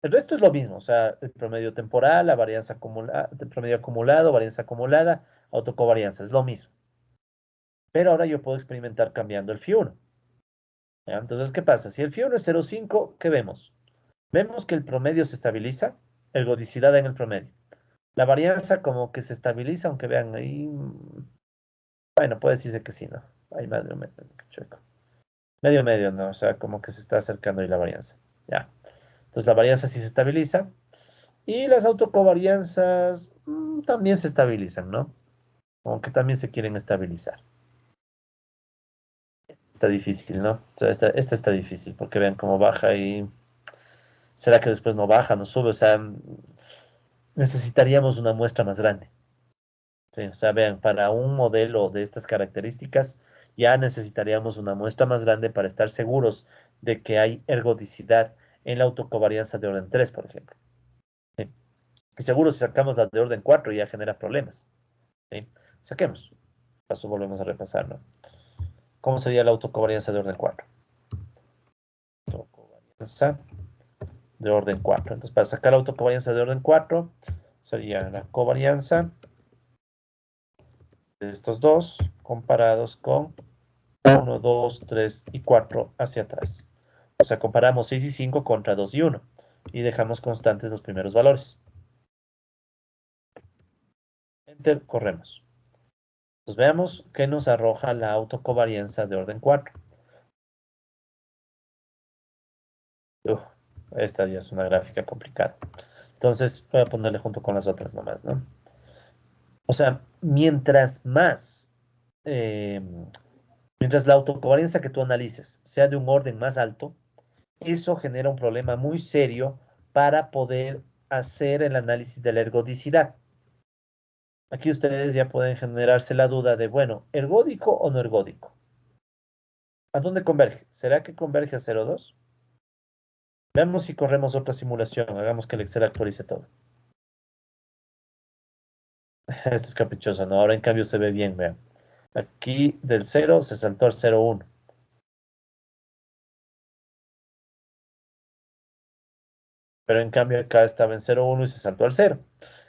El resto es lo mismo, o sea, el promedio temporal, la varianza acumulada, el promedio acumulado, varianza acumulada, autocovarianza, es lo mismo. Pero ahora yo puedo experimentar cambiando el phi 1. ¿Ya? Entonces, ¿qué pasa? Si el phi 1 es 0,5, ¿qué vemos? Vemos que el promedio se estabiliza, ergodicidad en el promedio. La varianza como que se estabiliza, aunque vean ahí, bueno, puede decirse que sí, ¿no? Hay medio, medio, chueco. Medio, medio, ¿no? O sea, como que se está acercando ahí la varianza. Ya. Entonces la varianza sí se estabiliza. Y las autocovarianzas también se estabilizan, ¿no? Aunque también se quieren estabilizar. Está difícil, ¿no? O sea, esta está difícil, porque vean cómo baja y... ¿Será que después no baja, no sube? O sea, necesitaríamos una muestra más grande. ¿Sí? O sea, vean, para un modelo de estas características ya necesitaríamos una muestra más grande para estar seguros de que hay ergodicidad en la autocovarianza de orden 3, por ejemplo. ¿Sí? Y seguro si sacamos la de orden 4 ya genera problemas. ¿Sí? Saquemos. Paso volvemos a repasar, ¿no? ¿Cómo sería la autocovarianza de orden 4? Autocovarianza de orden 4. Entonces, para sacar la autocovarianza de orden 4, sería la covarianza de estos dos comparados con 1, 2, 3 y 4 hacia atrás. O sea, comparamos 6 y 5 contra 2 y 1 y dejamos constantes los primeros valores. Enter, corremos. Pues veamos qué nos arroja la autocovarianza de orden 4. Uf, esta ya es una gráfica complicada. Entonces voy a ponerle junto con las otras nomás, ¿no? O sea, eh, mientras la autocovarianza que tú analices sea de un orden más alto, eso genera un problema muy serio para poder hacer el análisis de la ergodicidad. Aquí ustedes ya pueden generarse la duda de, bueno, ¿ergódico o no ergódico? ¿A dónde converge? ¿Será que converge a 0,2? Veamos si corremos otra simulación. Hagamos que el Excel actualice todo. Esto es caprichoso, ¿no? Ahora en cambio se ve bien, vean. Aquí del 0 se saltó al 0,1. Pero en cambio acá estaba en 0,1 y se saltó al 0.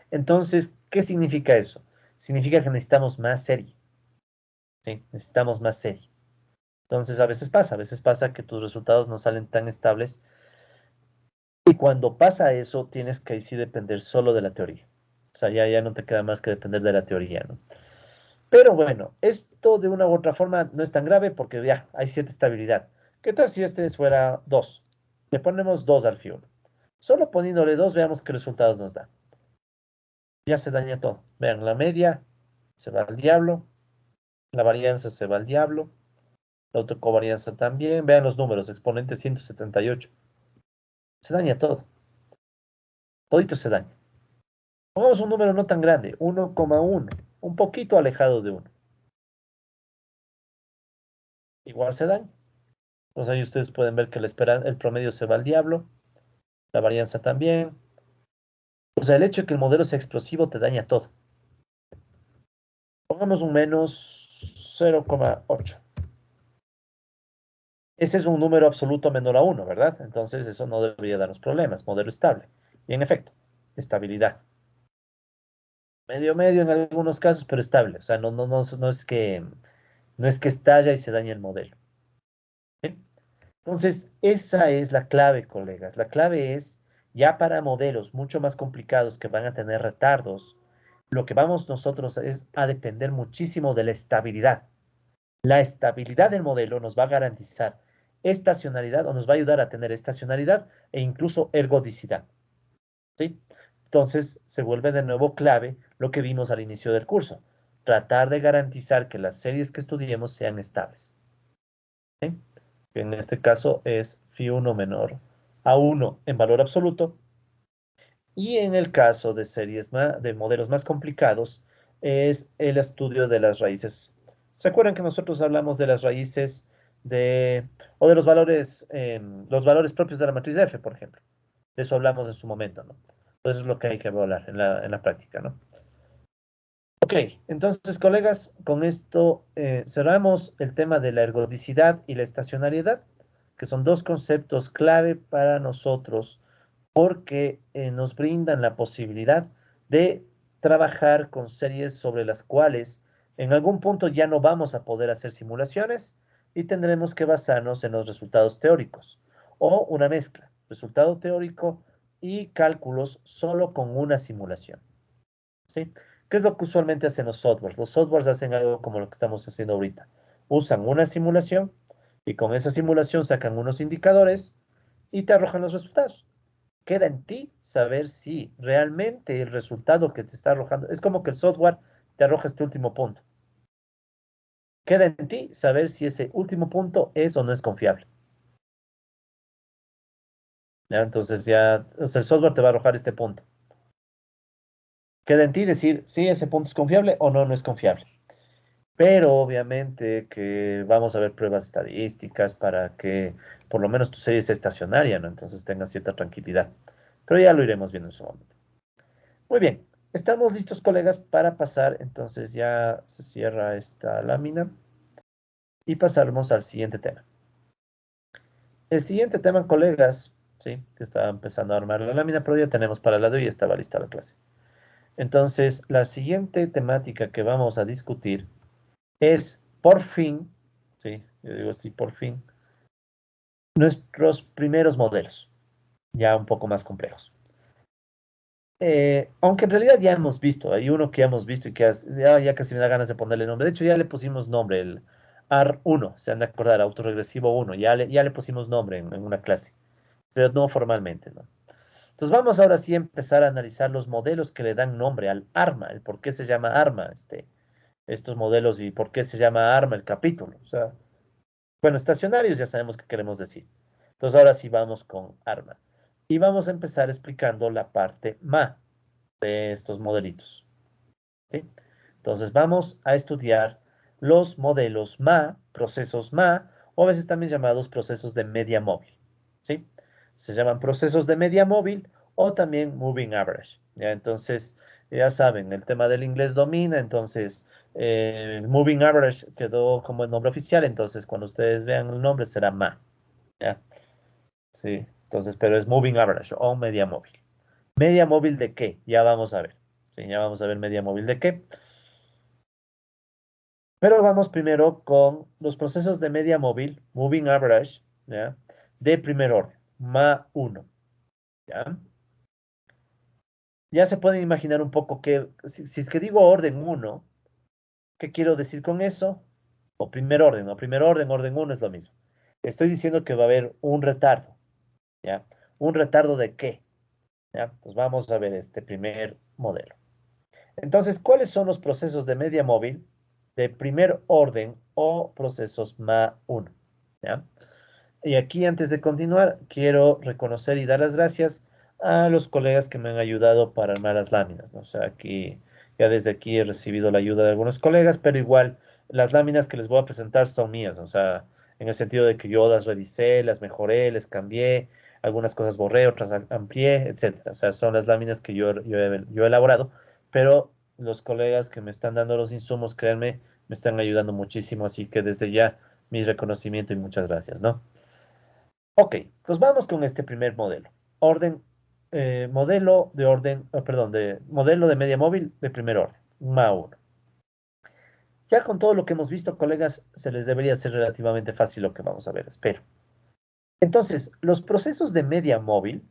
Entonces, ¿qué significa eso? Significa que necesitamos más serie. ¿Sí? Necesitamos más serie. Entonces, a veces pasa que tus resultados no salen tan estables. Y cuando pasa eso, tienes que ahí sí depender solo de la teoría. O sea, ya no te queda más que depender de la teoría, ¿no? Pero bueno, esto de una u otra forma no es tan grave porque ya hay cierta estabilidad. ¿Qué tal si este fuera 2? Le ponemos 2 al FIUL. Solo poniéndole 2, veamos qué resultados nos da. Ya se daña todo. Vean, la media se va al diablo, la varianza se va al diablo, la autocovarianza también. Vean los números, exponente 178. Se daña todo. Todito se daña. Pongamos un número no tan grande, 1,1, un poquito alejado de 1. Igual se daña. Entonces ahí ustedes pueden ver que el promedio se va al diablo, la varianza también. O sea, el hecho de que el modelo sea explosivo te daña todo. Pongamos un menos 0,8. Ese es un número absoluto menor a 1, ¿verdad? Entonces eso no debería darnos problemas. Modelo estable. Y en efecto, estabilidad. Medio medio en algunos casos, pero estable. O sea, no es que estalla y se daña el modelo. ¿Sí? Entonces, esa es la clave, colegas. La clave es, ya para modelos mucho más complicados que van a tener retardos, lo que vamos nosotros es a depender muchísimo de la estabilidad. La estabilidad del modelo nos va a garantizar estacionalidad o nos va a ayudar a tener estacionalidad e incluso ergodicidad. ¿Sí? Entonces, se vuelve de nuevo clave lo que vimos al inicio del curso. Tratar de garantizar que las series que estudiemos sean estables. ¿Sí? Que en este caso es phi 1 menor a 1 en valor absoluto. Y en el caso de de modelos más complicados, es el estudio de las raíces. ¿Se acuerdan que nosotros hablamos de las raíces o de los valores propios de la matriz F, por ejemplo? De eso hablamos en su momento, ¿no? Pues eso es lo que hay que hablar en la práctica, ¿no? Ok, entonces, colegas, con esto cerramos el tema de la ergodicidad y la estacionariedad, que son dos conceptos clave para nosotros porque nos brindan la posibilidad de trabajar con series sobre las cuales En algún punto ya no vamos a poder hacer simulaciones y tendremos que basarnos en los resultados teóricos o una mezcla, resultado teórico y cálculos solo con una simulación, ¿sí? ¿Qué es lo que usualmente hacen los softwares? Los softwares hacen algo como lo que estamos haciendo ahorita. Usan una simulación y con esa simulación sacan unos indicadores y te arrojan los resultados. Queda en ti saber si realmente el resultado que te está arrojando, es como que el software te arroja este último punto. Queda en ti saber si ese último punto es o no es confiable. ¿Ya? Entonces ya, o sea, el software te va a arrojar este punto. Queda en ti decir si ese punto es confiable o no, no es confiable. Pero obviamente que vamos a ver pruebas estadísticas para que por lo menos tu serie sea estacionaria, ¿no? Entonces tengas cierta tranquilidad. Pero ya lo iremos viendo en su momento. Muy bien, estamos listos, colegas, para pasar. Entonces ya se cierra esta lámina y pasaremos al siguiente tema. El siguiente tema, colegas, sí, que estaba empezando a armar la lámina, pero ya tenemos para el lado y estaba lista la clase. Entonces, la siguiente temática que vamos a discutir es, por fin, sí, yo digo sí, por fin, nuestros primeros modelos, ya un poco más complejos. Aunque en realidad ya hemos visto, hay uno que ya hemos visto y que ya casi me da ganas de ponerle nombre. De hecho, ya le pusimos nombre, el AR1, se han de acordar, autorregresivo 1, ya le pusimos nombre en una clase, pero no formalmente, ¿no? Entonces vamos ahora sí a empezar a analizar los modelos que le dan nombre al arma, el por qué se llama arma, estos modelos y por qué se llama arma el capítulo. O sea, bueno, estacionarios ya sabemos qué queremos decir. Entonces ahora sí vamos con arma. Y vamos a empezar explicando la parte MA de estos modelitos, ¿sí? Entonces vamos a estudiar los modelos MA, procesos MA, o a veces también llamados procesos de media móvil, ¿sí? Se llaman procesos de media móvil o también moving average, ¿ya? Entonces, ya saben, el tema del inglés domina, entonces el moving average quedó como el nombre oficial, entonces cuando ustedes vean el nombre será MA, ¿ya? Sí, entonces, pero es moving average o media móvil. ¿Media móvil de qué? Ya vamos a ver. Sí, ya vamos a ver media móvil de qué. Pero vamos primero con los procesos de media móvil, moving average, ¿ya? De primer orden, MA1, ¿ya? Ya se pueden imaginar un poco que, si es que digo orden 1, ¿qué quiero decir con eso? O primer orden, ¿no? Primer orden 1 es lo mismo. Estoy diciendo que va a haber un retardo, ¿ya? ¿Un retardo de qué? ¿Ya? Pues vamos a ver este primer modelo. Entonces, ¿cuáles son los procesos de media móvil de primer orden o procesos MA1? ¿Ya? Y aquí, antes de continuar, quiero reconocer y dar las gracias a los colegas que me han ayudado para armar las láminas, ¿no? O sea, aquí, ya desde aquí he recibido la ayuda de algunos colegas, pero igual las láminas que les voy a presentar son mías, o sea, en el sentido de que yo las revisé, las mejoré, les cambié, algunas cosas borré, otras amplié, etcétera. O sea, son las láminas que yo he elaborado, pero los colegas que me están dando los insumos, créanme, me están ayudando muchísimo, así que desde ya mi reconocimiento y muchas gracias, ¿no? Ok, pues vamos con este primer modelo. Orden, modelo de orden, perdón, de modelo de media móvil de primer orden, MA1. Ya con todo lo que hemos visto, colegas, se les debería ser relativamente fácil lo que vamos a ver, espero. Entonces, los procesos de media móvil,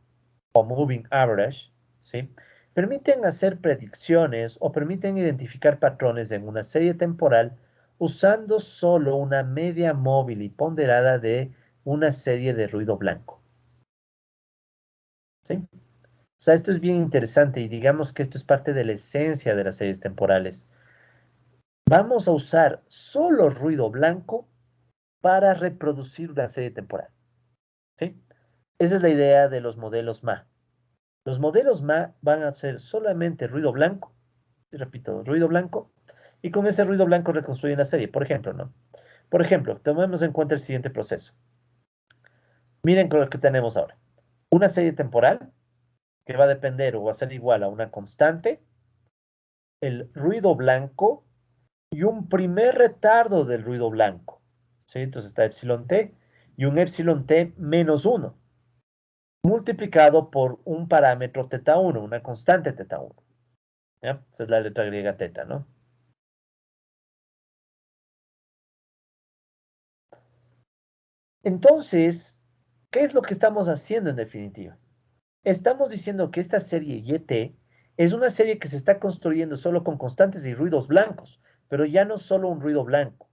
o moving average, ¿sí? Permiten hacer predicciones o permiten identificar patrones en una serie temporal usando solo una media móvil y ponderada de una serie de ruido blanco, ¿sí? O sea, esto es bien interesante y digamos que esto es parte de la esencia de las series temporales. Vamos a usar solo ruido blanco para reproducir una serie temporal, ¿sí? Esa es la idea de los modelos MA. Los modelos MA van a ser solamente ruido blanco, y repito, ruido blanco, y con ese ruido blanco reconstruyen la serie, por ejemplo, ¿no? Por ejemplo, tomemos en cuenta el siguiente proceso. Miren con lo que tenemos ahora. Una serie temporal que va a depender o va a ser igual a una constante, el ruido blanco y un primer retardo del ruido blanco, ¿sí? Entonces está epsilon t y un epsilon t menos 1 multiplicado por un parámetro teta 1, una constante teta 1, ¿ya? Esa es la letra griega teta, ¿no? Entonces, ¿qué es lo que estamos haciendo en definitiva? Estamos diciendo que esta serie YT es una serie que se está construyendo solo con constantes y ruidos blancos, pero ya no solo un ruido blanco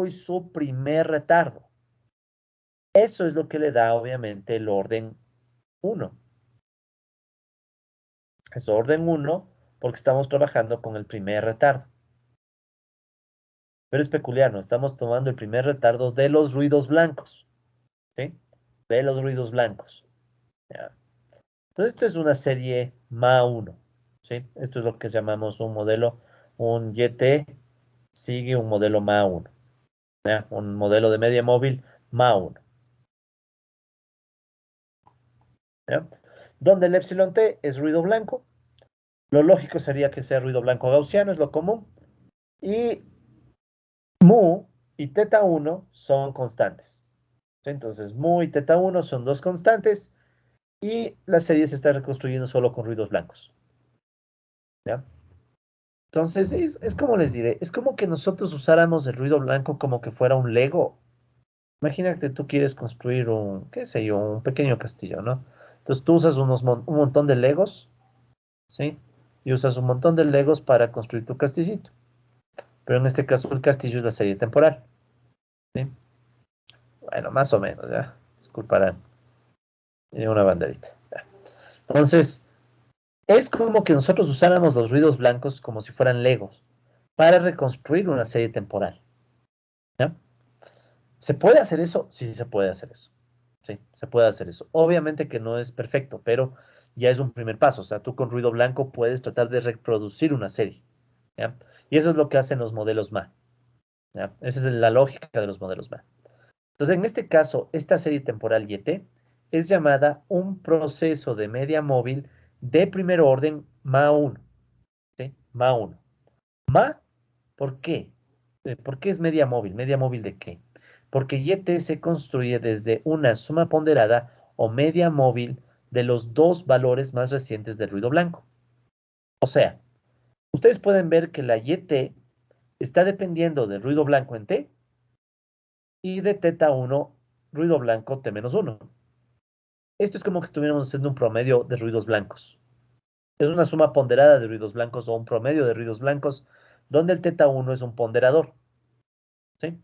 y su primer retardo. Eso es lo que le da, obviamente, el orden 1. Es orden 1 porque estamos trabajando con el primer retardo. Pero es peculiar, ¿no? Estamos tomando el primer retardo de los ruidos blancos, ¿sí? De los ruidos blancos. ¿Ya? Entonces, esto es una serie MA1, ¿sí? Esto es lo que llamamos un modelo, un YT sigue un modelo MA1, ¿ya? Un modelo de media móvil MA1, ¿ya? Donde el epsilon T es ruido blanco, lo lógico sería que sea ruido blanco gaussiano, es lo común, y mu y teta 1 son constantes, ¿sí? Entonces, mu y teta 1 son dos constantes, y la serie se está reconstruyendo solo con ruidos blancos, ¿ya? Entonces, es como les diré, es como que nosotros usáramos el ruido blanco como que fuera un Lego. Imagínate, tú quieres construir un, qué sé yo, un pequeño castillo, ¿no? Entonces tú usas un montón de Legos, ¿sí? Y usas un montón de Legos para construir tu castillito. Pero en este caso el castillo es la serie temporal, ¿sí? Bueno, más o menos, ya. Disculparán. Tiene una banderita. Ya. Entonces, es como que nosotros usáramos los ruidos blancos como si fueran Legos para reconstruir una serie temporal, ¿ya? ¿Se puede hacer eso? Sí, sí se puede hacer eso. Sí, se puede hacer eso. Obviamente que no es perfecto, pero ya es un primer paso. O sea, tú con ruido blanco puedes tratar de reproducir una serie, ¿ya? Y eso es lo que hacen los modelos MA, ¿ya? Esa es la lógica de los modelos MA. Entonces, en este caso, esta serie temporal YT es llamada un proceso de media móvil de primer orden MA1, ¿sí? MA1. ¿Ma? ¿Por qué? ¿Por qué es media móvil? ¿Media móvil de qué? Porque YT se construye desde una suma ponderada o media móvil de los dos valores más recientes del ruido blanco. O sea, ustedes pueden ver que la YT está dependiendo del ruido blanco en T y de teta 1, ruido blanco T-1. Esto es como que estuviéramos haciendo un promedio de ruidos blancos. Es una suma ponderada de ruidos blancos o un promedio de ruidos blancos donde el teta 1 es un ponderador, ¿sí?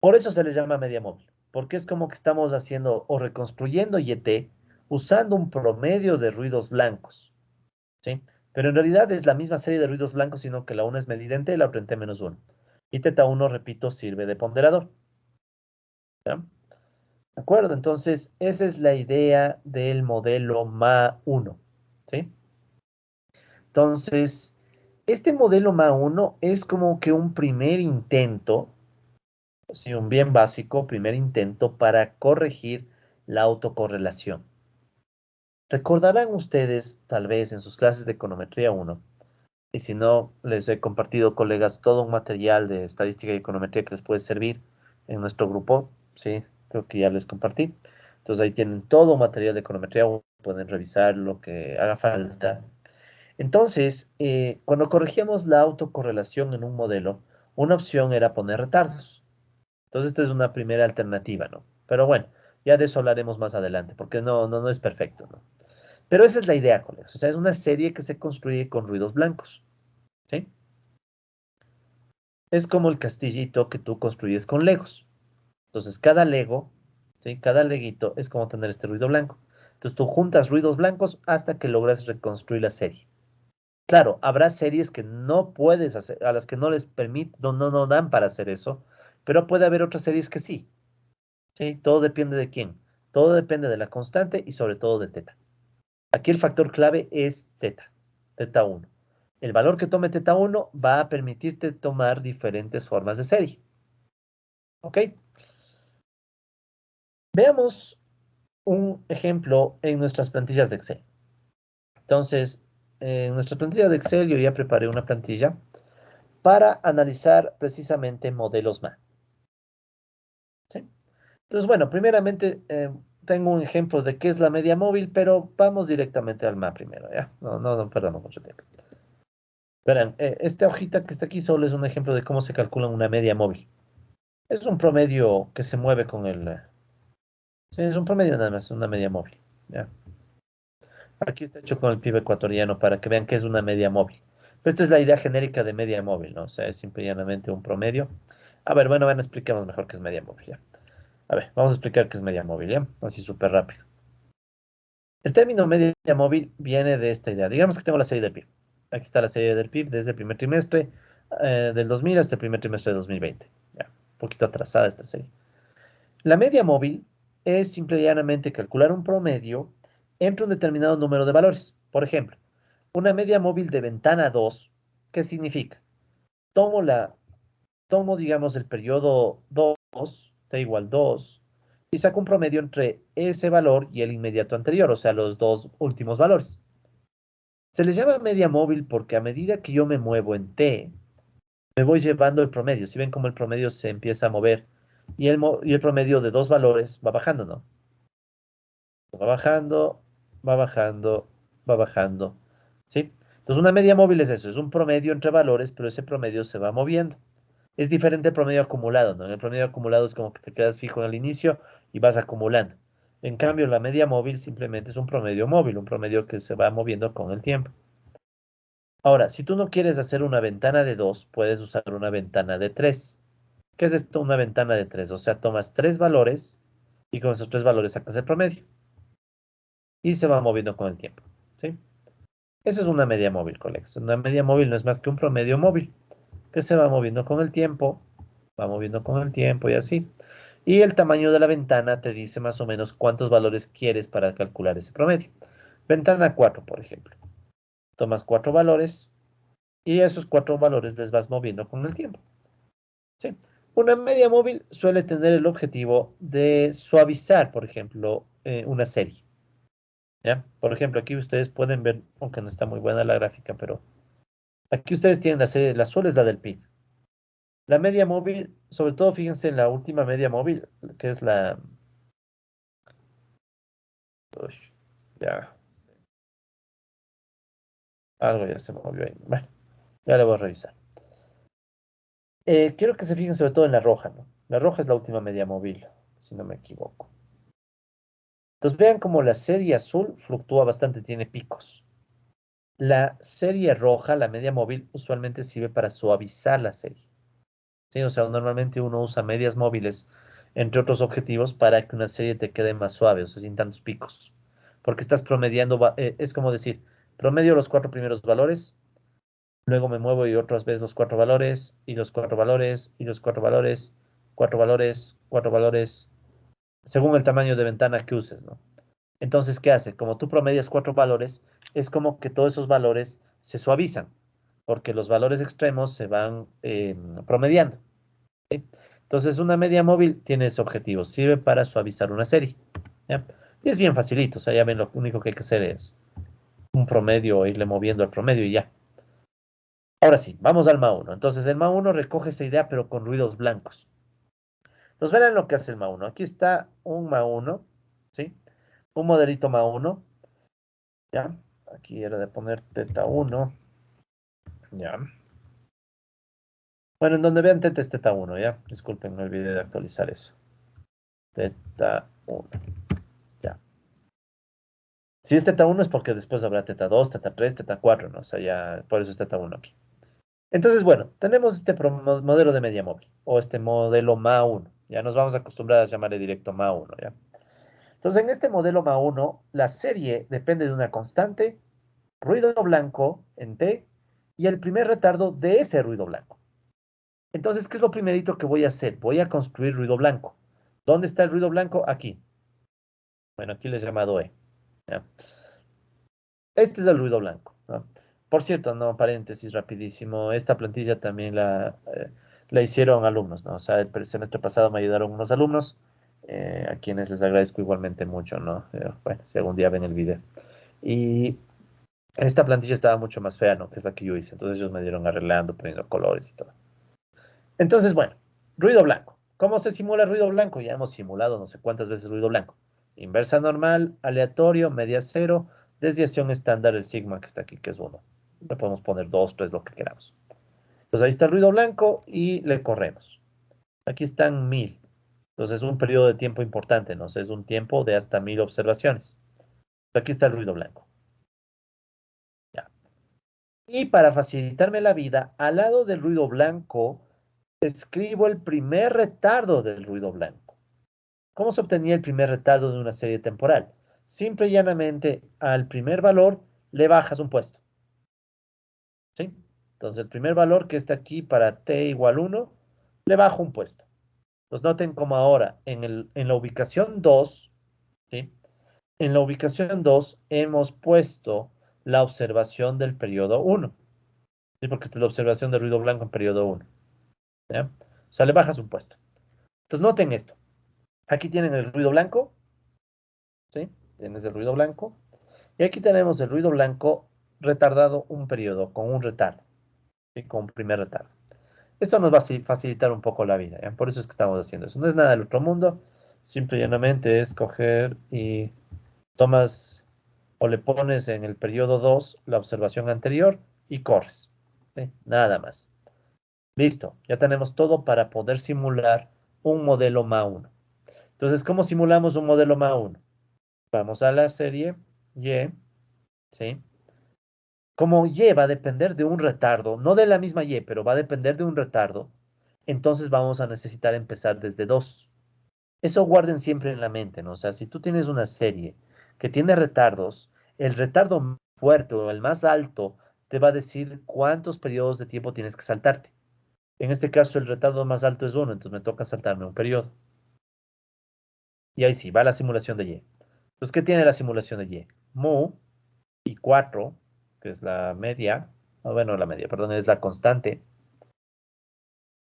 Por eso se les llama media móvil, porque es como que estamos haciendo o reconstruyendo YT usando un promedio de ruidos blancos, ¿sí? Pero en realidad es la misma serie de ruidos blancos, sino que la una es medida en T y la otra en T-1. Y teta 1, repito, sirve de ponderador, ¿ya? ¿De acuerdo? Entonces, esa es la idea del modelo MA1, ¿sí? Entonces, este modelo MA1 es como que un primer intento, sí, un bien básico, primer intento para corregir la autocorrelación. Recordarán ustedes, tal vez en sus clases de econometría 1, y si no, les he compartido, colegas, todo un material de estadística y econometría que les puede servir en nuestro grupo, sí, creo que ya les compartí. Entonces ahí tienen todo un material de econometría 1, pueden revisar lo que haga falta. Entonces, cuando corregíamos la autocorrelación en un modelo, una opción era poner retardos. Entonces, esta es una primera alternativa, ¿no? Pero bueno, ya de eso hablaremos más adelante, porque no es perfecto, ¿no? Pero esa es la idea, colegas. O sea, es una serie que se construye con ruidos blancos, ¿sí? Es como el castillito que tú construyes con Legos. Entonces, cada Lego, ¿sí? Cada leguito es como tener este ruido blanco. Entonces, tú juntas ruidos blancos hasta que logras reconstruir la serie. Claro, habrá series que no puedes hacer, a las que no les permite, no dan para hacer eso, pero puede haber otras series que sí. Sí, todo depende de quién. Todo depende de la constante y sobre todo de teta. Aquí el factor clave es teta, teta 1. El valor que tome teta 1 va a permitirte tomar diferentes formas de serie. ¿Ok? Veamos un ejemplo en nuestras plantillas de Excel. Entonces, en nuestra plantilla de Excel yo ya preparé una plantilla para analizar precisamente modelos MA. ¿Sí? Entonces, bueno, primeramente tengo un ejemplo de qué es la media móvil, pero vamos directamente al MA primero, ¿ya? No perdamos mucho tiempo. Verán, esta hojita que está aquí solo es un ejemplo de cómo se calcula una media móvil. Es un promedio que se mueve con sí, es un promedio nada más, una media móvil. ¿Ya? Aquí está hecho con el PIB ecuatoriano para que vean que es una media móvil. Pero esta es la idea genérica de media móvil, ¿no? O sea, es simple y llanamente un promedio. A ver, bueno, expliquemos mejor qué es media móvil, ¿ya? A ver, vamos a explicar qué es media móvil, ¿ya? Así súper rápido. El término media móvil viene de esta idea. Digamos que tengo la serie del PIB. Aquí está la serie del PIB desde el primer trimestre del 2000 hasta el primer trimestre de 2020. Ya, un poquito atrasada esta serie. La media móvil es simple y llanamente calcular un promedio entre un determinado número de valores. Por ejemplo, una media móvil de ventana 2, ¿qué significa? Tomo la, tomo, digamos, el periodo 2, t igual 2, y saco un promedio entre ese valor y el inmediato anterior, o sea, los dos últimos valores. Se les llama media móvil porque a medida que yo me muevo en t, me voy llevando el promedio. Si ven cómo el promedio se empieza a mover y el promedio de dos valores va bajando, ¿no? Va bajando, va bajando, va bajando, ¿sí? Entonces una media móvil es eso, es un promedio entre valores, pero ese promedio se va moviendo. Es diferente al promedio acumulado, ¿no? En el promedio acumulado es como que te quedas fijo en el inicio y vas acumulando. En cambio, la media móvil simplemente es un promedio móvil, un promedio que se va moviendo con el tiempo. Ahora, si tú no quieres hacer una ventana de 2, puedes usar una ventana de 3. ¿Qué es esto? Una ventana de 3. O sea, tomas tres valores y con esos tres valores sacas el promedio y se va moviendo con el tiempo, ¿sí? Eso es una media móvil, colegas. Una media móvil no es más que un promedio móvil que se va moviendo con el tiempo, va moviendo con el tiempo y así. Y el tamaño de la ventana te dice más o menos cuántos valores quieres para calcular ese promedio. Ventana 4, por ejemplo. Tomas cuatro valores y esos cuatro valores les vas moviendo con el tiempo, ¿sí? Una media móvil suele tener el objetivo de suavizar, por ejemplo, una serie, ¿ya? Por ejemplo, aquí ustedes pueden ver, aunque no está muy buena la gráfica, pero aquí ustedes tienen la serie, la azul es la del PIB. La media móvil, sobre todo fíjense en la última media móvil, que es uy, ya, algo ya se movió ahí. Bueno, ya le voy a revisar. Quiero que se fijen sobre todo en la roja, ¿no? La roja es la última media móvil, si no me equivoco. Entonces vean cómo la serie azul fluctúa bastante, tiene picos. La serie roja, la media móvil, usualmente sirve para suavizar la serie. ¿Sí? O sea, normalmente uno usa medias móviles, entre otros objetivos, para que una serie te quede más suave, o sea, sin tantos picos. Porque estás promediando, es como decir, promedio los cuatro primeros valores, luego me muevo y otras veces los cuatro valores, y los cuatro valores, y los cuatro valores, cuatro valores, cuatro valores, según el tamaño de ventana que uses, ¿no? Entonces, ¿qué hace? Como tú promedias cuatro valores, es como que todos esos valores se suavizan, porque los valores extremos se van promediando, ¿sí? Entonces, una media móvil tiene ese objetivo, sirve para suavizar una serie, ¿ya? Y es bien facilito, o sea, ya ven, lo único que hay que hacer es un promedio, irle moviendo al promedio y ya. Ahora sí, vamos al MA1. Entonces, el MA1 recoge esa idea, pero con ruidos blancos. Entonces, verán lo que hace el MA1. Aquí está un MA1, ¿sí? Un modelito MA1. ¿Ya? Aquí era de poner teta 1, ¿ya? Bueno, en donde vean teta es teta 1, ¿ya? Disculpen, me olvidé de actualizar eso. Teta 1, ya. Si es teta 1 es porque después habrá teta 2, teta 3, teta 4, ¿no? O sea, ya, por eso es teta 1 aquí. Entonces, bueno, tenemos este modelo de media móvil, o este modelo MA1. Ya nos vamos a acostumbrar a llamarle directo MA1, ¿ya? Entonces, en este modelo MA1, la serie depende de una constante, ruido blanco en T, y el primer retardo de ese ruido blanco. Entonces, ¿qué es lo primerito que voy a hacer? Voy a construir ruido blanco. ¿Dónde está el ruido blanco? Aquí. Bueno, aquí les he llamado E. ¿Ya? Este es el ruido blanco, ¿no? Por cierto, no, paréntesis rapidísimo. Esta plantilla también la hicieron alumnos, ¿no? O sea, el semestre pasado me ayudaron unos alumnos, a quienes les agradezco igualmente mucho, ¿no? Bueno, si algún día ven el video. Y esta plantilla estaba mucho más fea, ¿no? Que es la que yo hice. Entonces ellos me dieron arreglando, poniendo colores y todo. Entonces, bueno, ruido blanco. ¿Cómo se simula ruido blanco? Ya hemos simulado no sé cuántas veces ruido blanco. Inversa normal, aleatorio, media cero, desviación estándar, el sigma que está aquí, que es 1. Le podemos poner 2, 3, lo que queramos. Entonces ahí está el ruido blanco y le corremos. Aquí están 1000. Entonces es un periodo de tiempo importante, ¿no? O sea, es un tiempo de hasta 1000 observaciones. Aquí está el ruido blanco. Ya. Y para facilitarme la vida, al lado del ruido blanco, escribo el primer retardo del ruido blanco. ¿Cómo se obtenía el primer retardo de una serie temporal? Simple y llanamente, al primer valor le bajas un puesto. ¿Sí? Entonces, el primer valor que está aquí para t igual 1, le bajo un puesto. Pues noten como ahora, en la ubicación 2, ¿sí? En la ubicación 2 hemos puesto la observación del periodo 1. ¿Sí? Porque esta es la observación de ruido blanco en periodo 1. ¿Ya? O sea, le bajas un puesto. Entonces, noten esto. Aquí tienen el ruido blanco, ¿sí? Tienes el ruido blanco. Y aquí tenemos el ruido blanco retardado un periodo, con un retardo, ¿sí? Con un primer retardo. Esto nos va a facilitar un poco la vida, ¿ya? Por eso es que estamos haciendo eso. No es nada del otro mundo, simple y llanamente es coger y tomas o le pones en el periodo 2 la observación anterior y corres, ¿sí? Nada más. Listo, ya tenemos todo para poder simular un modelo MA1. Entonces, ¿cómo simulamos un modelo MA1? Vamos a la serie Y, ¿sí? Como Y va a depender de un retardo, no de la misma Y, pero va a depender de un retardo, entonces vamos a necesitar empezar desde 2. Eso guarden siempre en la mente, ¿no? O sea, si tú tienes una serie que tiene retardos, el retardo más fuerte o el más alto te va a decir cuántos periodos de tiempo tienes que saltarte. En este caso, el retardo más alto es 1, entonces me toca saltarme un periodo. Y ahí sí, va la simulación de Y. Entonces, ¿qué tiene la simulación de Y? Mu y 4, que es la media, bueno, la media, perdón, es la constante.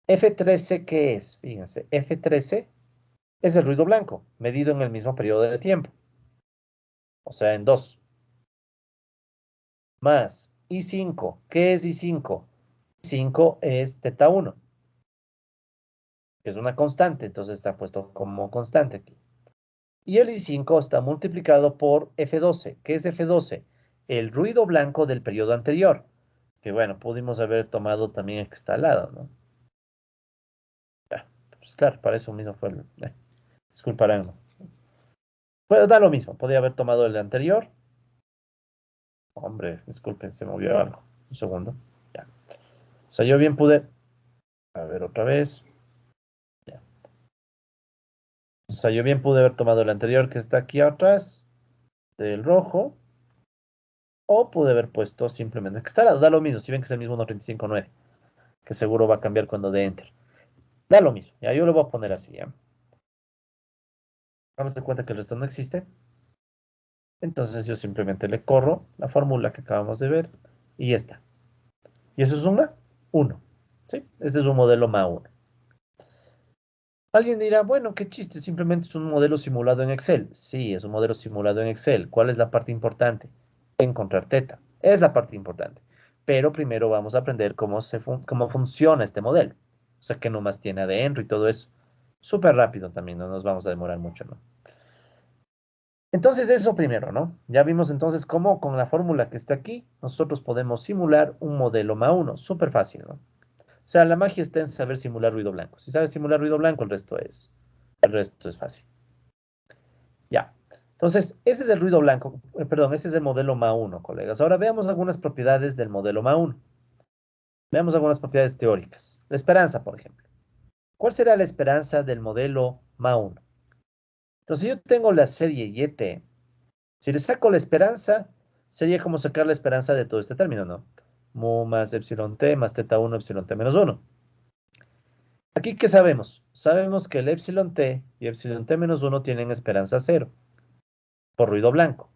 F13, ¿qué es? Fíjense, F13 es el ruido blanco, medido en el mismo periodo de tiempo, o sea, en 2. Más I5, ¿qué es I5? I5 es teta 1, que es una constante, entonces está puesto como constante aquí. Y el I5 está multiplicado por F12. ¿Qué es F12? El ruido blanco del periodo anterior, que bueno, pudimos haber tomado también el que está al lado, ¿no? Pues claro, para eso mismo fue el... disculparán. Pues da lo mismo, podía haber tomado el anterior. Hombre, disculpen, se movió algo. Un segundo. Ya. O sea, yo bien pude... A ver, otra vez. Ya. O sea, yo bien pude haber tomado el anterior que está aquí atrás, del rojo, o pude haber puesto simplemente que está al lado. Da lo mismo, si ven que es el mismo 1.35.9, que seguro va a cambiar cuando dé Enter. Da lo mismo. Ya, yo lo voy a poner así, ¿ya? Vamos a dar cuenta que el resto no existe. Entonces yo simplemente le corro la fórmula que acabamos de ver y ya está. Y eso es un A, 1. ¿Sí? Este es un modelo MA1. Alguien dirá, bueno, qué chiste, simplemente es un modelo simulado en Excel. Sí, es un modelo simulado en Excel. ¿Cuál es la parte importante? Encontrar teta. Es la parte importante. Pero primero vamos a aprender cómo funciona este modelo. O sea, qué nomás tiene adentro y todo eso. Súper rápido también, no nos vamos a demorar mucho, ¿no? Entonces eso primero, ¿no? Ya vimos entonces cómo con la fórmula que está aquí, nosotros podemos simular un modelo MA1. Súper fácil, ¿no? O sea, la magia está en saber simular ruido blanco. Si sabes simular ruido blanco, el resto es fácil. Ya. Entonces, ese es el ruido blanco, perdón, ese es el modelo MA1, colegas. Ahora veamos algunas propiedades del modelo MA1. Veamos algunas propiedades teóricas. La esperanza, por ejemplo. ¿Cuál será la esperanza del modelo MA1? Entonces, si yo tengo la serie YT, si le saco la esperanza, sería como sacar la esperanza de todo este término, ¿no? Mu más epsilon t más teta 1 epsilon t menos 1. Aquí, ¿qué sabemos? Sabemos que el epsilon t y epsilon t menos 1 tienen esperanza 0 por ruido blanco.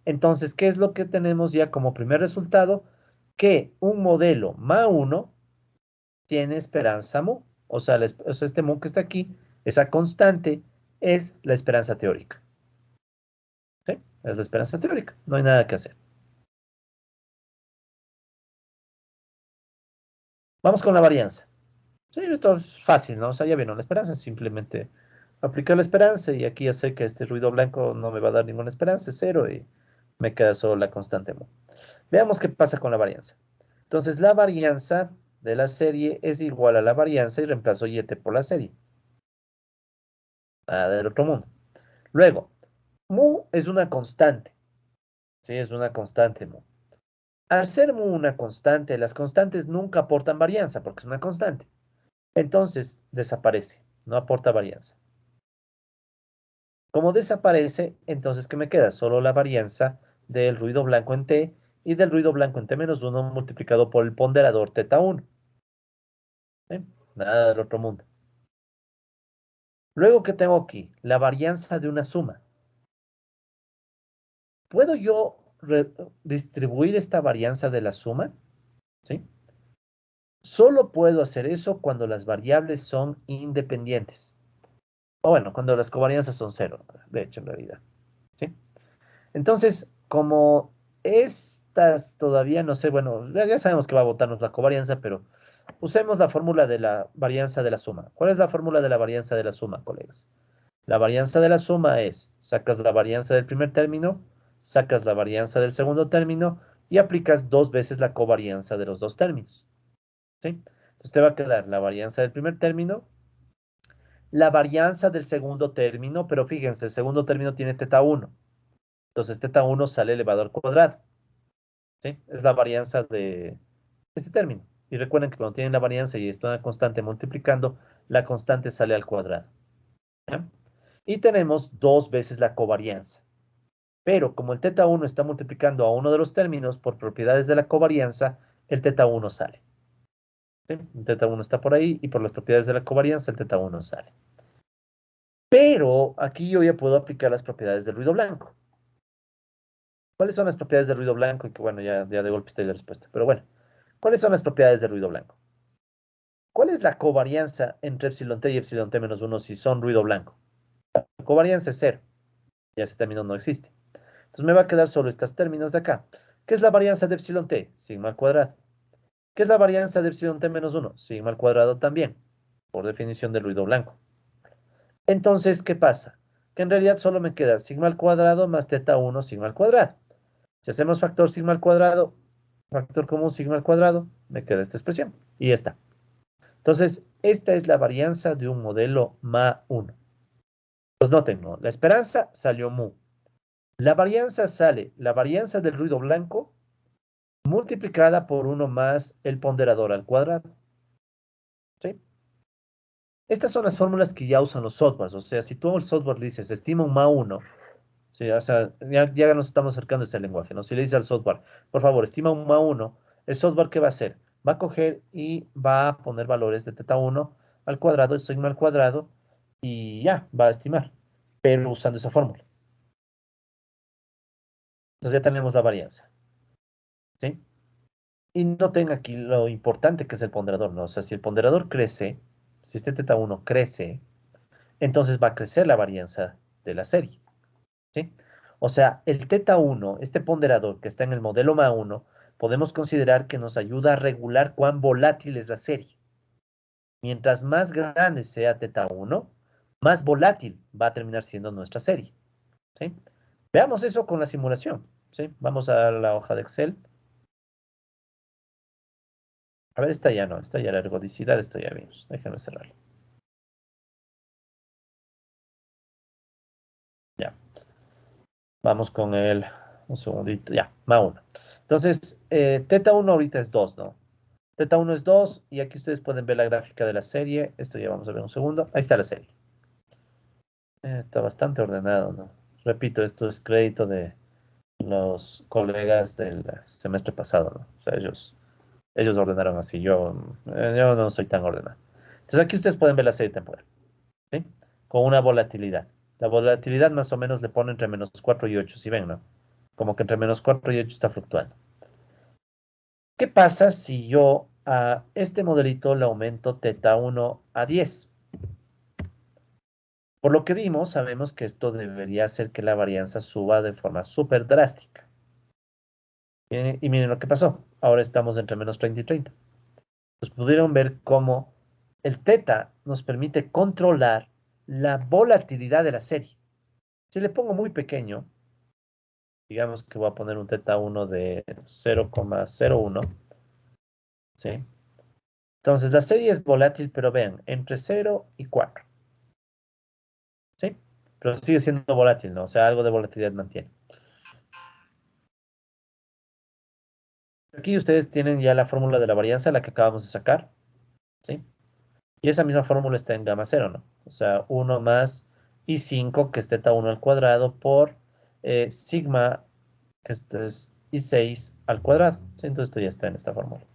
Entonces, ¿qué es lo que tenemos ya como primer resultado? Que un modelo MA1 tiene esperanza mu. O sea, este mu que está aquí, esa constante, es la esperanza teórica. ¿Sí? Es la esperanza teórica. No hay nada que hacer. Vamos con la varianza. Sí, esto es fácil, ¿no? O sea, ya vieron la esperanza, simplemente aplicar la esperanza y aquí ya sé que este ruido blanco no me va a dar ninguna esperanza, es cero y me queda solo la constante mu. Veamos qué pasa con la varianza. Entonces, la varianza de la serie es igual a la varianza y reemplazo YT por la serie. Nada del otro mundo. Luego, mu es una constante. Sí, es una constante mu. Al ser mu una constante, las constantes nunca aportan varianza porque es una constante. Entonces desaparece, no aporta varianza. Como desaparece, entonces ¿qué me queda? Solo la varianza del ruido blanco en T y del ruido blanco en T-1 multiplicado por el ponderador θ1. ¿Sí? Nada del otro mundo. Luego, ¿qué tengo aquí? La varianza de una suma. ¿Puedo yo distribuir esta varianza de la suma? ¿Sí? Solo puedo hacer eso cuando las variables son independientes. O bueno, cuando las covarianzas son cero, de hecho, en realidad. ¿Sí? Entonces, como estas todavía no sé, bueno, ya sabemos que va a botarnos la covarianza, pero usemos la fórmula de la varianza de la suma. ¿Cuál es la fórmula de la varianza de la suma, colegas? La varianza de la suma es, sacas la varianza del primer término, sacas la varianza del segundo término y aplicas dos veces la covarianza de los dos términos. ¿Sí? Entonces te va a quedar la varianza del primer término, la varianza del segundo término, pero fíjense, el segundo término tiene θ1. Entonces θ1 sale elevado al cuadrado. ¿Sí? Es la varianza de este término. Y recuerden que cuando tienen la varianza y es una constante multiplicando, la constante sale al cuadrado. ¿Ya? Y tenemos dos veces la covarianza. Pero como el θ1 está multiplicando a uno de los términos por propiedades de la covarianza, el θ1 sale. ¿Sí? El θ1 está por ahí y por las propiedades de la covarianza el θ1 sale. Pero aquí yo ya puedo aplicar las propiedades del ruido blanco. ¿Cuáles son las propiedades del ruido blanco? Y que bueno, ya de golpe está la respuesta. Pero bueno, ¿cuáles son las propiedades del ruido blanco? ¿Cuál es la covarianza entre epsilon t y epsilon t-1 si son ruido blanco? La covarianza es cero. Ya ese término no existe. Entonces me va a quedar solo estos términos de acá. ¿Qué es la varianza de epsilon t? Sigma al cuadrado. ¿Qué es la varianza de epsilon t-1? Sigma al cuadrado también, por definición del ruido blanco. Entonces, ¿qué pasa? Que en realidad solo me queda sigma al cuadrado más θ1 sigma al cuadrado. Si hacemos factor sigma al cuadrado, factor común sigma al cuadrado, me queda esta expresión. Y ya está. Entonces, esta es la varianza de un modelo MA1. Pues noten, ¿no? La esperanza salió mu. La varianza sale, la varianza del ruido blanco multiplicada por 1 más el ponderador al cuadrado. ¿Sí? Estas son las fórmulas que ya usan los softwares. O sea, si tú al software le dices, estima un MA1, sí, o sea, ya nos estamos acercando a este lenguaje, ¿no? Si le dices al software, por favor, estima un MA1, el software, ¿qué va a hacer? Va a coger y va a poner valores de θ1 al cuadrado, sigma al cuadrado, y ya, va a estimar, pero usando esa fórmula. Entonces ya tenemos la varianza, ¿sí? Y noten aquí lo importante que es el ponderador, ¿no? O sea, si el ponderador crece, si este θ1 crece, entonces va a crecer la varianza de la serie, ¿sí? O sea, el θ1, este ponderador que está en el modelo MA1, podemos considerar que nos ayuda a regular cuán volátil es la serie. Mientras más grande sea θ1, más volátil va a terminar siendo nuestra serie, ¿sí? Veamos eso con la simulación, ¿sí? Vamos a la hoja de Excel. A ver, esta ya no, esta ya la ergodicidad, esto ya vimos. Déjenme cerrarlo. Ya, vamos con el, un segundito, ya, MA1. Entonces, θ1 ahorita es 2, ¿no? θ1 es 2 y aquí ustedes pueden ver la gráfica de la serie. Esto ya vamos a ver un segundo. Ahí está la serie. Está bastante ordenado, ¿no? Repito, esto es crédito de los colegas del semestre pasado, ¿no? O sea, ellos ordenaron así. Yo no soy tan ordenado. Entonces aquí ustedes pueden ver la serie temporal, ¿sí? Con una volatilidad. La volatilidad más o menos le pone entre -4 y 8, si ven, ¿no? Como que entre -4 y 8 está fluctuando. ¿Qué pasa si yo a este modelito le aumento θ1 a 10? Por lo que vimos, sabemos que esto debería hacer que la varianza suba de forma súper drástica. Y miren lo que pasó. Ahora estamos entre -30 y 30. Pues pudieron ver cómo el θ nos permite controlar la volatilidad de la serie. Si le pongo muy pequeño, digamos que voy a poner un θ1 de 0,01, ¿sí? Entonces la serie es volátil, pero vean, entre 0 y 4. ¿sí? Pero sigue siendo volátil, ¿no? O sea, algo de volatilidad mantiene. Aquí ustedes tienen ya la fórmula de la varianza, la que acabamos de sacar, ¿sí? Y esa misma fórmula está en gamma cero, ¿no? O sea, 1 más I5, que es teta 1 al cuadrado, por sigma, que esto es I6 al cuadrado. ¿Sí? Entonces esto ya está en esta fórmula.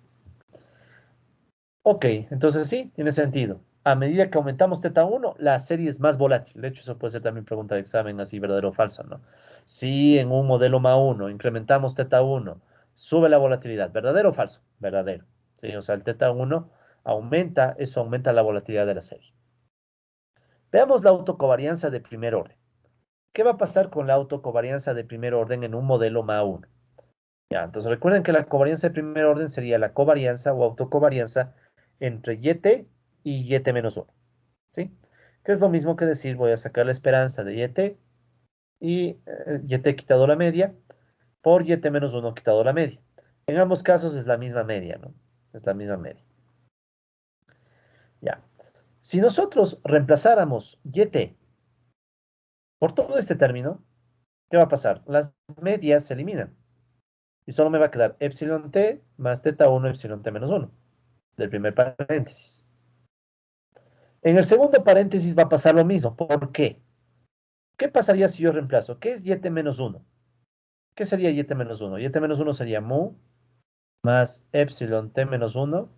Ok, entonces sí, tiene sentido. A medida que aumentamos teta 1, la serie es más volátil. De hecho, eso puede ser también pregunta de examen, así verdadero o falso, ¿no? Si en un modelo MA 1 incrementamos teta 1, sube la volatilidad, ¿verdadero o falso? Verdadero. Sí, o sea, el teta 1 aumenta, eso aumenta la volatilidad de la serie. Veamos la autocovarianza de primer orden. ¿Qué va a pasar con la autocovarianza de primer orden en un modelo MA 1? Ya, entonces recuerden que la covarianza de primer orden sería la covarianza o autocovarianza entre YT y YT menos 1, ¿sí? Que es lo mismo que decir, voy a sacar la esperanza de YT y YT quitado la media por YT menos 1 quitado la media. En ambos casos es la misma media, ¿no? Es la misma media. Ya. Si nosotros reemplazáramos YT por todo este término, ¿qué va a pasar? Las medias se eliminan y solo me va a quedar epsilon t más teta 1 epsilon t menos 1 del primer paréntesis. En el segundo paréntesis va a pasar lo mismo. ¿Por qué? ¿Qué pasaría si yo reemplazo? ¿Qué es yt menos 1? ¿Qué sería yt menos 1? Yt menos 1 sería mu más epsilon t menos 1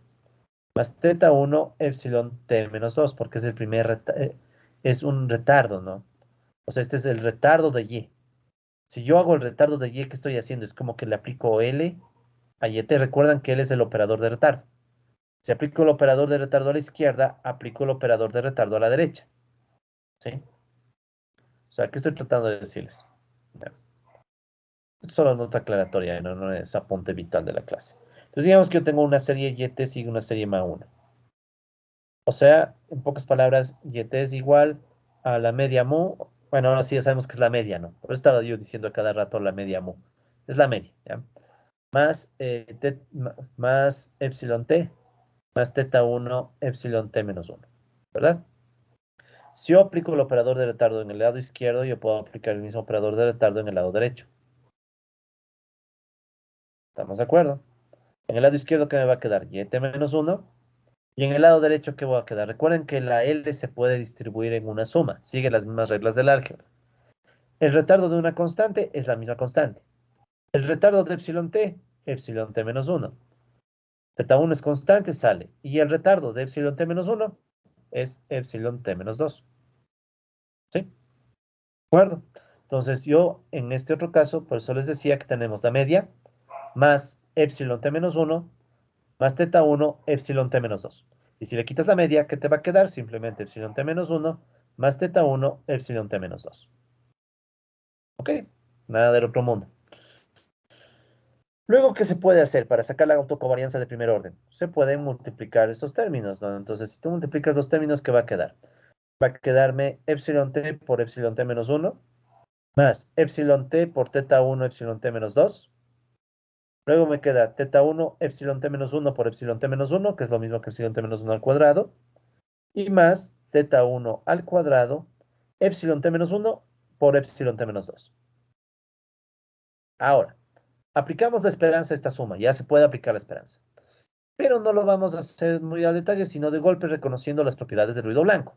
más teta 1 epsilon t menos 2, porque es el es un retardo, ¿no? O sea, este es el retardo de y. Si yo hago el retardo de y, ¿qué estoy haciendo? Es como que le aplico L a yt. Recuerdan que L es el operador de retardo. Si aplico el operador de retardo a la izquierda, aplico el operador de retardo a la derecha. ¿Sí? O sea, ¿qué estoy tratando de decirles? Ya. Esto es solo nota aclaratoria, no es apunte vital de la clase. Entonces, digamos que yo tengo una serie YT sigue una serie MA1. O sea, en pocas palabras, YT es igual a la media mu. Bueno, ahora sí ya sabemos que es la media, ¿no? Por eso estaba yo diciendo a cada rato la media mu. Es la media, ¿ya? Más, más epsilon t, más teta 1, epsilon t menos 1. ¿Verdad? Si yo aplico el operador de retardo en el lado izquierdo, yo puedo aplicar el mismo operador de retardo en el lado derecho. ¿Estamos de acuerdo? En el lado izquierdo, ¿qué me va a quedar? YT menos 1. Y en el lado derecho, ¿qué va a quedar? Recuerden que la L se puede distribuir en una suma. Sigue las mismas reglas del álgebra. El retardo de una constante es la misma constante. El retardo de epsilon t menos 1. Teta 1 es constante, sale. Y el retardo de epsilon t menos 1 es epsilon t menos 2. ¿Sí? ¿De acuerdo? Entonces yo, en este otro caso, por eso les decía que tenemos la media más epsilon t menos 1 más teta 1, epsilon t menos 2. Y si le quitas la media, ¿qué te va a quedar? Simplemente epsilon t menos 1 más teta 1, epsilon t menos 2. ¿Ok? Nada del otro mundo. Luego, ¿qué se puede hacer para sacar la autocovarianza de primer orden? Se pueden multiplicar estos términos, ¿no? Entonces, si tú multiplicas los términos, ¿qué va a quedar? Va a quedarme epsilon t por epsilon t menos 1 más epsilon t por teta 1, epsilon t menos 2. Luego me queda teta 1, epsilon t menos 1 por epsilon t menos 1, que es lo mismo que epsilon t menos 1 al cuadrado. Y más teta 1 al cuadrado, epsilon t menos 1 por epsilon t menos 2. Ahora, aplicamos la esperanza a esta suma, ya se puede aplicar la esperanza. Pero no lo vamos a hacer muy al detalle, sino de golpe reconociendo las propiedades del ruido blanco.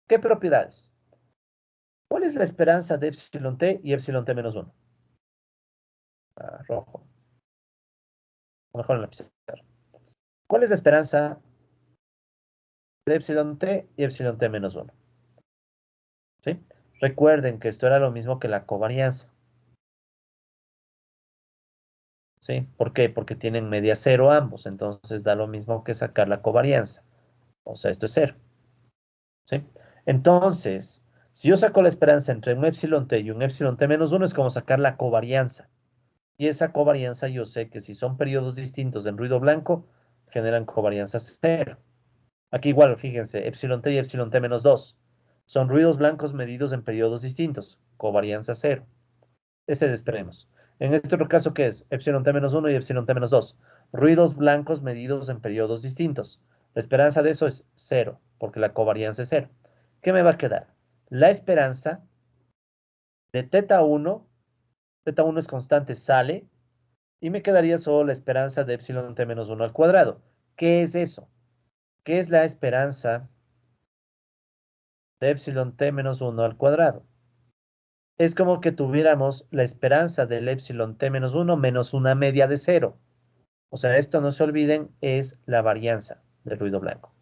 ¿Qué propiedades? ¿Cuál es la esperanza de epsilon t y epsilon t menos 1? Rojo. O mejor en la pizarra. ¿Cuál es la esperanza de epsilon t y epsilon t menos 1? ¿Sí? Recuerden que esto era lo mismo que la covarianza. ¿Sí? ¿Por qué? Porque tienen media cero ambos, entonces da lo mismo que sacar la covarianza. O sea, esto es cero. ¿Sí? Entonces, si yo saco la esperanza entre un epsilon t y un epsilon t menos 1, es como sacar la covarianza. Y esa covarianza yo sé que si son periodos distintos en ruido blanco, generan covarianza cero. Aquí igual, fíjense, epsilon t y epsilon t menos 2. Son ruidos blancos medidos en periodos distintos. Covarianza cero. Ese le esperemos. En este otro caso, ¿qué es? Epsilon t menos 1 y epsilon t menos 2. Ruidos blancos medidos en periodos distintos. La esperanza de eso es cero, porque la covarianza es cero. ¿Qué me va a quedar? la esperanza de teta 1 es constante, sale, y me quedaría solo la esperanza de epsilon t menos 1 al cuadrado. ¿Qué es eso? ¿Qué es la esperanza de epsilon t menos 1 al cuadrado? Es como que tuviéramos la esperanza del epsilon t menos 1 menos una media de 0. O sea, esto no se olviden, es la varianza del ruido blanco.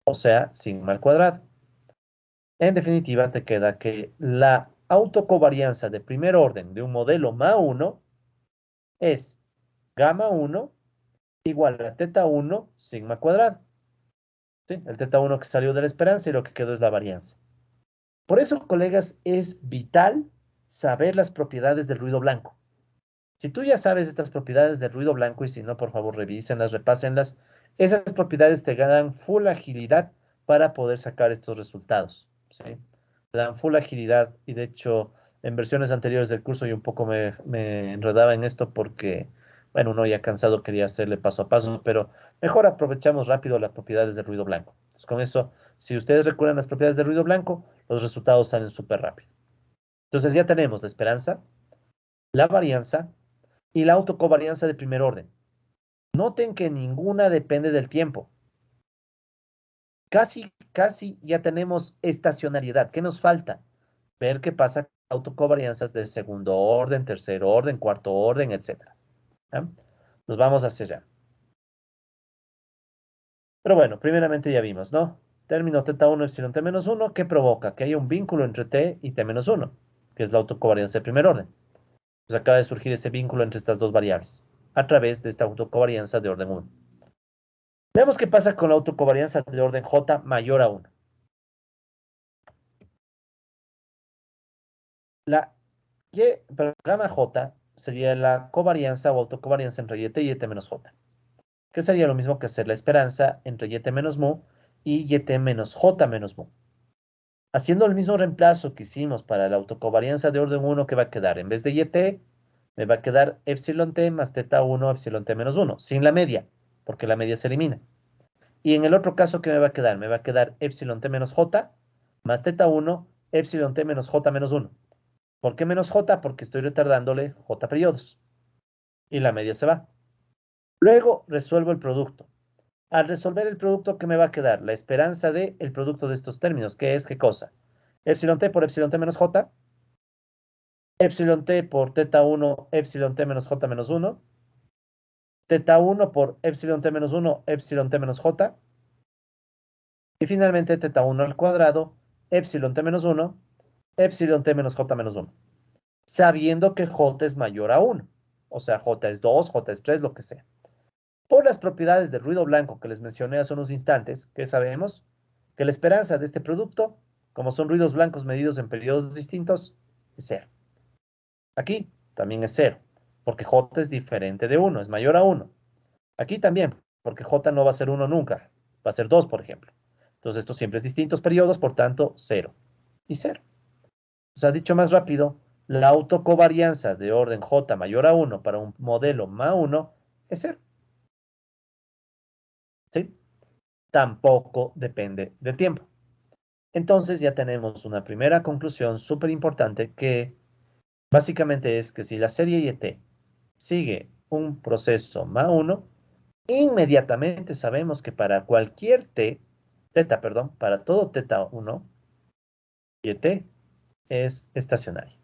O sea, sigma al cuadrado. En definitiva, te queda que la autocovarianza de primer orden de un modelo MA1 es gamma 1 igual a teta 1 sigma cuadrado. ¿Sí? El teta 1 que salió de la esperanza y lo que quedó es la varianza. Por eso, colegas, es vital saber las propiedades del ruido blanco. Si tú ya sabes estas propiedades del ruido blanco, y si no, por favor, revísenlas, repásenlas, esas propiedades te dan full agilidad para poder sacar estos resultados. ¿Sí? Te dan full agilidad y de hecho, en versiones anteriores del curso yo un poco me enredaba en esto porque, bueno, uno ya cansado quería hacerle paso a paso, pero mejor aprovechamos rápido las propiedades del ruido blanco. Entonces, con eso, si ustedes recuerdan las propiedades del ruido blanco, los resultados salen súper rápido. Entonces ya tenemos la esperanza, la varianza y la autocovarianza de primer orden. Noten que ninguna depende del tiempo. Casi ya tenemos estacionariedad. ¿Qué nos falta? Ver qué pasa con autocovarianzas de segundo orden, tercer orden, cuarto orden, etc. ¿Ya? Nos vamos hacia allá. Pero bueno, primeramente ya vimos, ¿no? Término teta 1 epsilon t menos 1 que provoca que haya un vínculo entre t y t menos 1, que es la autocovarianza de primer orden. Pues acaba de surgir ese vínculo entre estas dos variables a través de esta autocovarianza de orden 1. Veamos qué pasa con la autocovarianza de orden J mayor a 1. La gamma J sería la covarianza o autocovarianza entre YT y YT menos J, que sería lo mismo que hacer la esperanza entre YT menos mu y YT menos J menos mu. Haciendo el mismo reemplazo que hicimos para la autocovarianza de orden 1, que va a quedar en vez de YT, me va a quedar epsilon t más teta 1 epsilon t menos 1, sin la media, porque la media se elimina. Y en el otro caso, ¿qué me va a quedar? Me va a quedar epsilon t menos j más teta 1 epsilon t menos j menos 1. ¿Por qué menos j? Porque estoy retardándole j periodos. Y la media se va. Luego resuelvo el producto. Al resolver el producto, ¿qué me va a quedar? La esperanza del producto de estos términos, que es ¿qué cosa? Epsilon t por epsilon t menos j, epsilon t por teta 1 epsilon t menos j menos 1, teta 1 por epsilon t menos 1 epsilon t menos j, y finalmente teta 1 al cuadrado, epsilon t menos 1, epsilon t menos j menos 1. Sabiendo que j es mayor a 1. O sea, j es 2, j es 3, lo que sea. Por las propiedades del ruido blanco que les mencioné hace unos instantes, ¿qué sabemos? Que la esperanza de este producto, como son ruidos blancos medidos en periodos distintos, es 0. Aquí también es 0, porque j es diferente de 1, es mayor a 1. Aquí también, porque j no va a ser 1 nunca, va a ser 2, por ejemplo. Entonces, estos siempre es distintos periodos, por tanto, 0 y 0. O sea, dicho más rápido, la autocovarianza de orden j mayor a 1 para un modelo MA1 es 0. ¿Sí? Tampoco depende del tiempo. Entonces ya tenemos una primera conclusión súper importante que básicamente es que si la serie YT sigue un proceso MA1, inmediatamente sabemos que para cualquier perdón, para todo teta 1, YT es estacionario.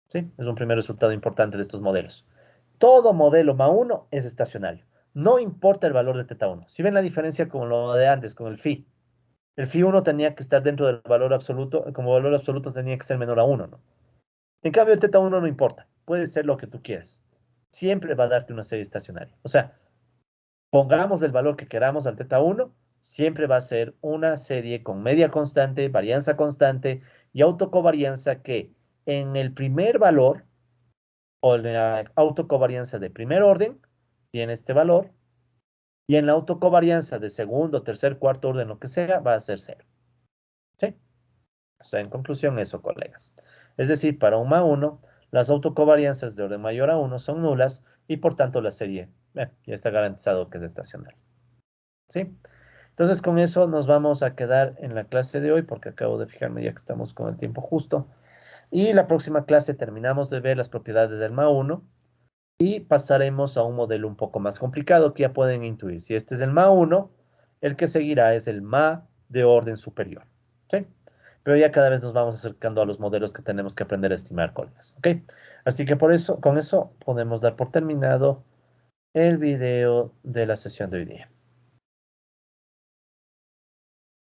¿Sí? Es un primer resultado importante de estos modelos. Todo modelo MA1 es estacionario. No importa el valor de teta 1. Si ven la diferencia con lo de antes, con el phi. El phi 1 tenía que estar dentro del valor absoluto, como valor absoluto tenía que ser menor a 1, ¿no? En cambio, el teta 1 no importa. Puede ser lo que tú quieras. Siempre va a darte una serie estacionaria. O sea, pongamos el valor que queramos al teta 1, siempre va a ser una serie con media constante, varianza constante y autocovarianza que en el primer valor o en la autocovarianza de primer orden tiene este valor y en la autocovarianza de segundo, tercer, cuarto orden, lo que sea, va a ser 0. ¿Sí? O sea, en conclusión eso, colegas. Es decir, para un MA1, las autocovarianzas de orden mayor a 1 son nulas y por tanto la serie ya está garantizado que es estacionaria. ¿Sí? Entonces, con eso nos vamos a quedar en la clase de hoy, porque acabo de fijarme ya que estamos con el tiempo justo. Y la próxima clase terminamos de ver las propiedades del MA1 y pasaremos a un modelo un poco más complicado que ya pueden intuir. Si este es el MA1, el que seguirá es el MA de orden superior. ¿Sí? Pero ya cada vez nos vamos acercando a los modelos que tenemos que aprender a estimar coordenadas. ¿Ok? Así que por eso, con eso podemos dar por terminado el video de la sesión de hoy día.